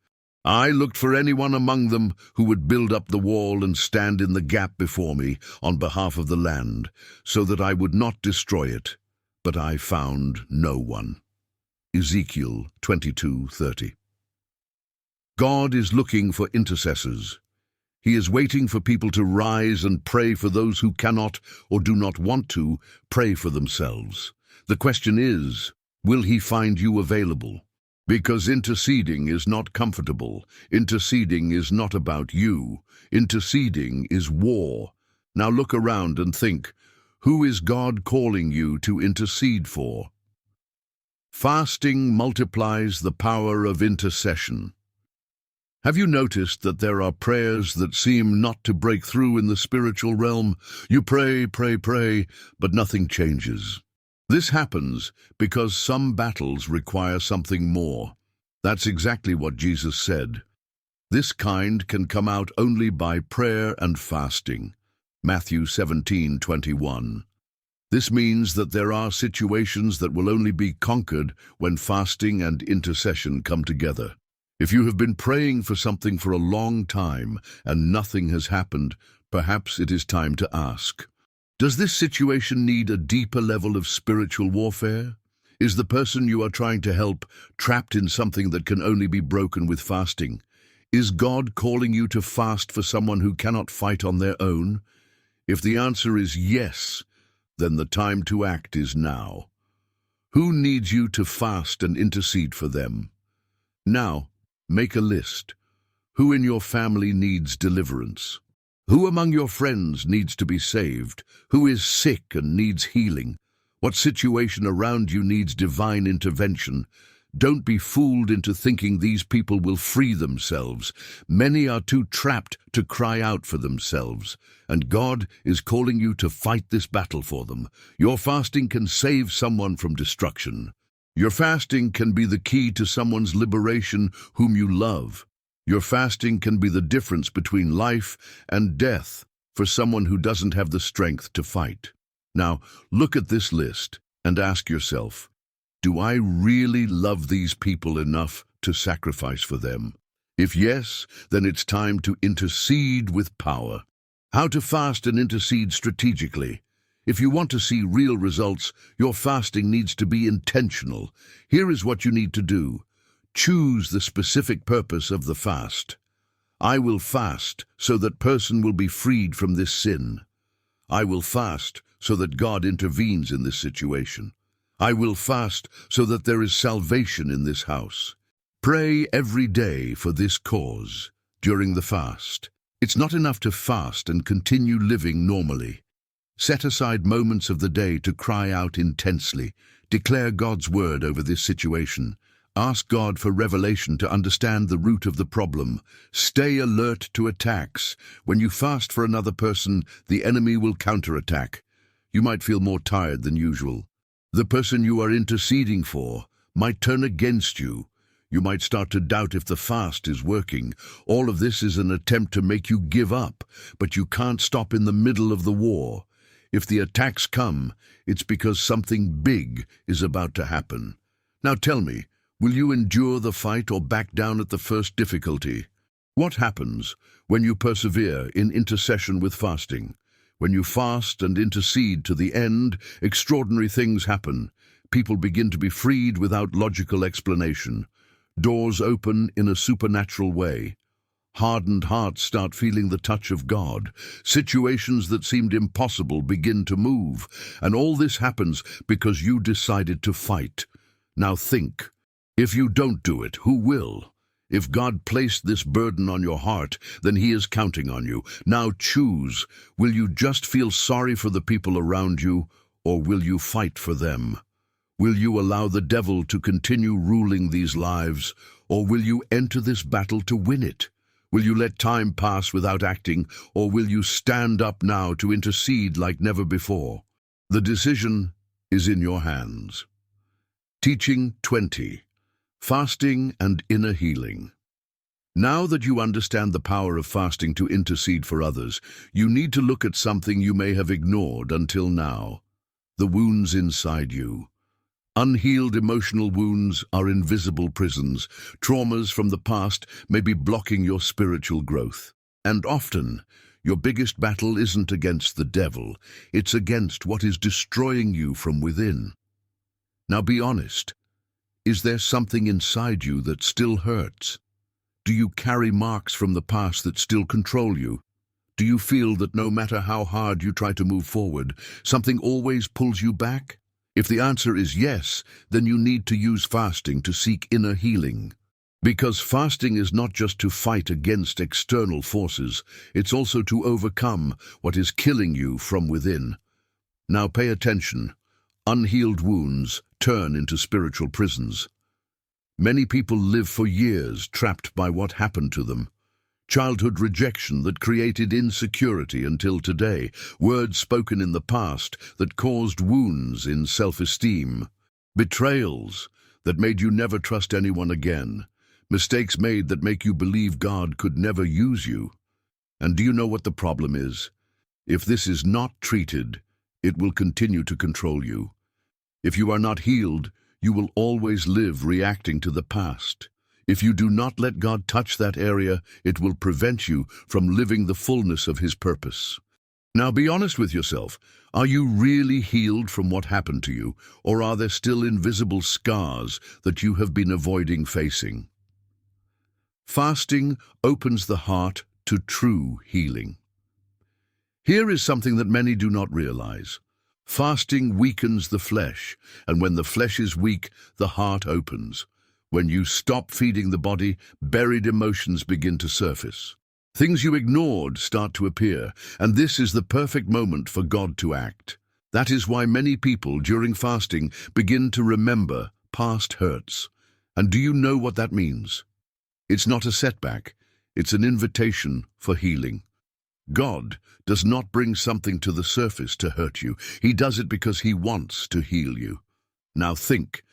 I looked for anyone among them who would build up the wall and stand in the gap before me on behalf of the land, so that I would not destroy it. But I found no one. Ezekiel 22:30. God is looking for intercessors. He is waiting for people to rise and pray for those who cannot or do not want to pray for themselves. The question is, will he find you available? Because interceding is not comfortable. Interceding is not about you. Interceding is war. Now look around and think, who is God calling you to intercede for? Fasting multiplies the power of intercession. Have you noticed that there are prayers that seem not to break through in the spiritual realm? You pray, pray, pray, but nothing changes. This happens because some battles require something more. That's exactly what Jesus said. This kind can come out only by prayer and fasting. Matthew 17:21. This means that there are situations that will only be conquered when fasting and intercession come together. If you have been praying for something for a long time and nothing has happened, perhaps it is time to ask, does this situation need a deeper level of spiritual warfare? Is the person you are trying to help trapped in something that can only be broken with fasting? Is God calling you to fast for someone who cannot fight on their own? If the answer is yes, then the time to act is now. Who needs you to fast and intercede for them? Now, make a list. Who in your family needs deliverance? Who among your friends needs to be saved? Who is sick and needs healing? What situation around you needs divine intervention? Don't be fooled into thinking these people will free themselves. Many are too trapped to cry out for themselves, and God is calling you to fight this battle for them. Your fasting can save someone from destruction. Your fasting can be the key to someone's liberation whom you love. Your fasting can be the difference between life and death for someone who doesn't have the strength to fight. Now, look at this list and ask yourself, do I really love these people enough to sacrifice for them? If yes, then it's time to intercede with power. How to fast and intercede strategically. If you want to see real results, your fasting needs to be intentional. Here is what you need to do. Choose the specific purpose of the fast. I will fast so that person will be freed from this sin. I will fast so that God intervenes in this situation. I will fast so that there is salvation in this house. Pray every day for this cause during the fast. It's not enough to fast and continue living normally. Set aside moments of the day to cry out intensely. Declare God's word over this situation. Ask God for revelation to understand the root of the problem. Stay alert to attacks. When you fast for another person, the enemy will counterattack. You might feel more tired than usual. The person you are interceding for might turn against you. You might start to doubt if the fast is working. All of this is an attempt to make you give up, but you can't stop in the middle of the war. If the attacks come, it's because something big is about to happen. Now tell me, will you endure the fight or back down at the first difficulty? What happens when you persevere in intercession with fasting? When you fast and intercede to the end, extraordinary things happen. People begin to be freed without logical explanation. Doors open in a supernatural way. Hardened hearts start feeling the touch of God. Situations that seemed impossible begin to move. And all this happens because you decided to fight. Now think, if you don't do it, who will? If God placed this burden on your heart, then He is counting on you. Now choose. Will you just feel sorry for the people around you, or will you fight for them? Will you allow the devil to continue ruling these lives, or will you enter this battle to win it? Will you let time pass without acting, or will you stand up now to intercede like never before? The decision is in your hands. Teaching 20. Fasting and Inner Healing. Now that you understand the power of fasting to intercede for others, you need to look at something you may have ignored until now: the wounds inside you. Unhealed emotional wounds are invisible prisons. Traumas from the past may be blocking your spiritual growth. And often, your biggest battle isn't against the devil, it's against what is destroying you from within. Now be honest. Is there something inside you that still hurts? Do you carry marks from the past that still control you? Do you feel that no matter how hard you try to move forward, something always pulls you back? If the answer is yes, then you need to use fasting to seek inner healing. Because fasting is not just to fight against external forces, it's also to overcome what is killing you from within. Now pay attention. Unhealed wounds turn into spiritual prisons. Many people live for years trapped by what happened to them. Childhood rejection that created insecurity until today. Words spoken in the past that caused wounds in self-esteem. Betrayals that made you never trust anyone again. Mistakes made that make you believe God could never use you. And do you know what the problem is? If this is not treated, it will continue to control you. If you are not healed, you will always live reacting to the past. If you do not let God touch that area, it will prevent you from living the fullness of His purpose. Now be honest with yourself. Are you really healed from what happened to you, or are there still invisible scars that you have been avoiding facing? Fasting opens the heart to true healing. Here is something that many do not realize. Fasting weakens the flesh, and when the flesh is weak, the heart opens. When you stop feeding the body, buried emotions begin to surface. Things you ignored start to appear, and this is the perfect moment for God to act. That is why many people during fasting begin to remember past hurts. And do you know what that means? It's not a setback, it's an invitation for healing. God does not bring something to the surface to hurt you. He does it because He wants to heal you. Now think,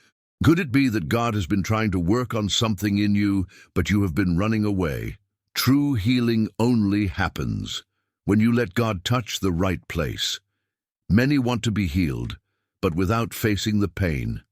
could it be that God has been trying to work on something in you, but you have been running away? True healing only happens when you let God touch the right place. Many want to be healed, but without facing the pain.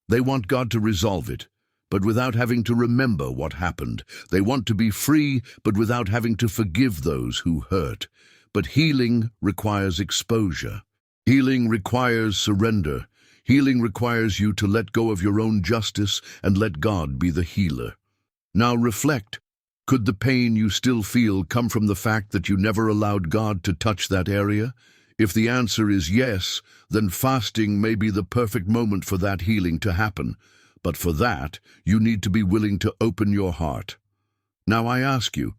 They want God to resolve it, but without having to remember what happened. They want to be free, but without having to forgive those who hurt. But healing requires exposure. Healing requires surrender. Healing requires you to let go of your own justice and let God be the healer. Now reflect. Could the pain you still feel come from the fact that you never allowed God to touch that area? If the answer is yes, then fasting may be the perfect moment for that healing to happen. But for that, you need to be willing to open your heart. Now I ask you,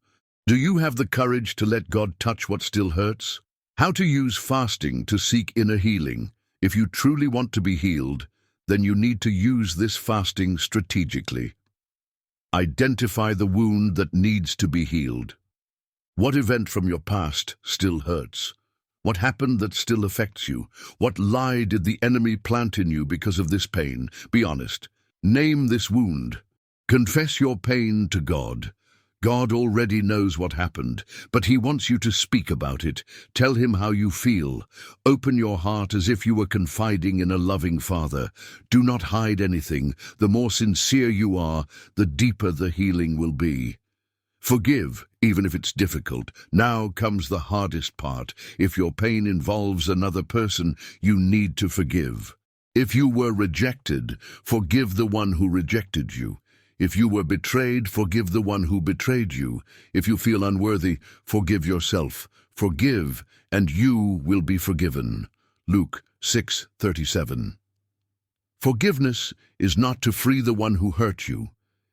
do you have the courage to let God touch what still hurts? How to use fasting to seek inner healing? If you truly want to be healed, then you need to use this fasting strategically. Identify the wound that needs to be healed. What event from your past still hurts? What happened that still affects you? What lie did the enemy plant in you because of this pain? Be honest. Name this wound. Confess your pain to God. God already knows what happened, but He wants you to speak about it. Tell Him how you feel. Open your heart as if you were confiding in a loving Father. Do not hide anything. The more sincere you are, the deeper the healing will be. Forgive, even if it's difficult. Now comes the hardest part. If your pain involves another person, you need to forgive. If you were rejected, forgive the one who rejected you. If you were betrayed, forgive the one who betrayed you. If you feel unworthy, forgive yourself. Forgive, and you will be forgiven. Luke 6:37. Forgiveness is not to free the one who hurt you.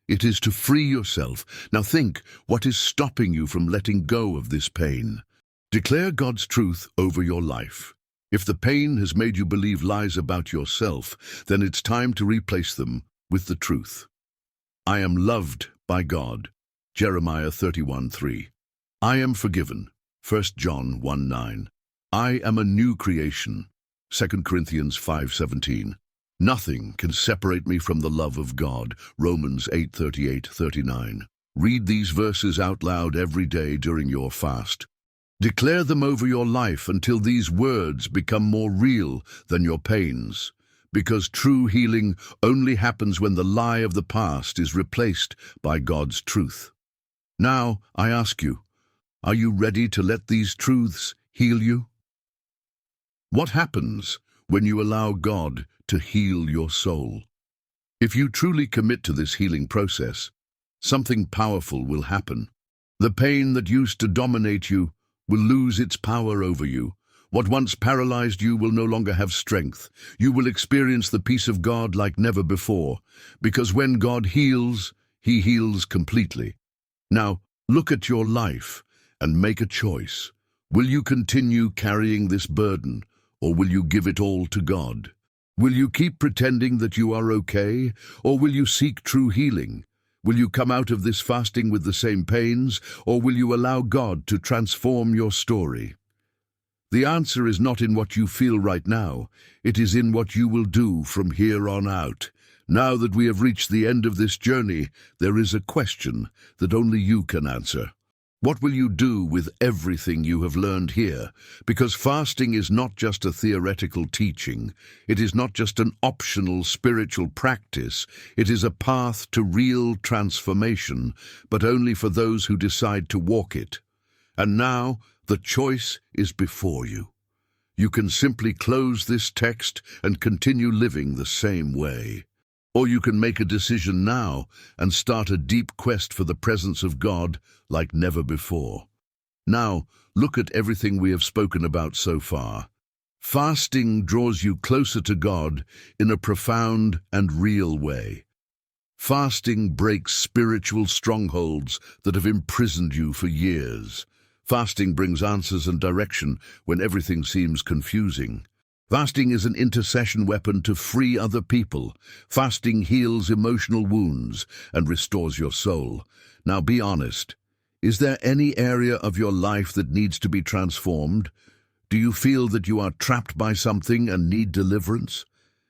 It is to free yourself. Now think, what is stopping you from letting go of this pain? Declare God's truth over your life. If the pain has made you believe lies about yourself, then it's time to replace them with the truth. I am loved by God. Jeremiah 31:3. I am forgiven. 1 John 1:9. I am a new creation. 2 Corinthians 5:17. Nothing can separate me from the love of God. Romans 8:38-39. Read these verses out loud every day during your fast. Declare them over your life until these words become more real than your pains. Because true healing only happens when the lie of the past is replaced by God's truth. Now, I ask you, are you ready to let these truths heal you? What happens when you allow God to heal your soul? If you truly commit to this healing process, something powerful will happen. The pain that used to dominate you will lose its power over you. What once paralyzed you will no longer have strength. You will experience the peace of God like never before, because when God heals, He heals completely. Now, look at your life and make a choice. Will you continue carrying this burden, or will you give it all to God? Will you keep pretending that you are okay, or will you seek true healing? Will you come out of this fasting with the same pains, or will you allow God to transform your story? The answer is not in what you feel right now. It is in what you will do from here on out. Now that we have reached the end of this journey, there is a question that only you can answer. What will you do with everything you have learned here? Because fasting is not just a theoretical teaching. It is not just an optional spiritual practice. It is a path to real transformation, but only for those who decide to walk it. And now, the choice is before you. You can simply close this text and continue living the same way. Or you can make a decision now and start a deep quest for the presence of God like never before. Now, look at everything we have spoken about so far. Fasting draws you closer to God in a profound and real way. Fasting breaks spiritual strongholds that have imprisoned you for years. Fasting brings answers and direction when everything seems confusing. Fasting is an intercession weapon to free other people. Fasting heals emotional wounds and restores your soul. Now be honest. Is there any area of your life that needs to be transformed? Do you feel that you are trapped by something and need deliverance?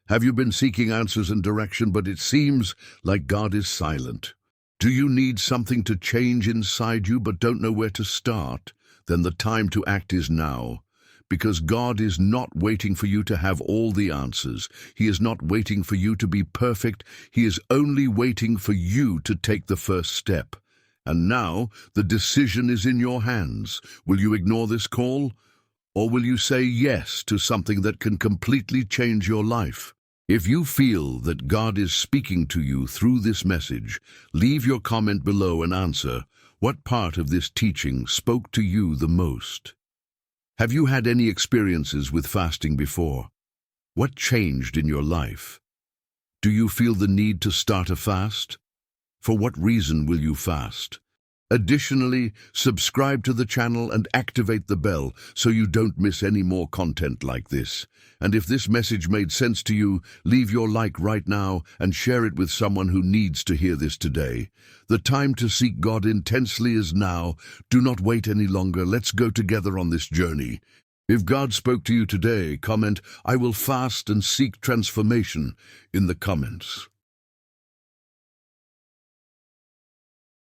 Have you been seeking answers and direction, but it seems like God is silent? Do you need something to change inside you but don't know where to start? Then the time to act is now. Because God is not waiting for you to have all the answers. He is not waiting for you to be perfect. He is only waiting for you to take the first step. And now the decision is in your hands. Will you ignore this call? Or will you say yes to something that can completely change your life? If you feel that God is speaking to you through this message, leave your comment below and answer, what part of this teaching spoke to you the most? Have you had any experiences with fasting before? What changed in your life? Do you feel the need to start a fast? For what reason will you fast? Additionally, subscribe to the channel and activate the bell so you don't miss any more content like this. And if this message made sense to you, leave your like right now and share it with someone who needs to hear this today. The time to seek God intensely is now. Do not wait any longer. Let's go together on this journey. If God spoke to you today, comment, "I will fast and seek transformation" in the comments.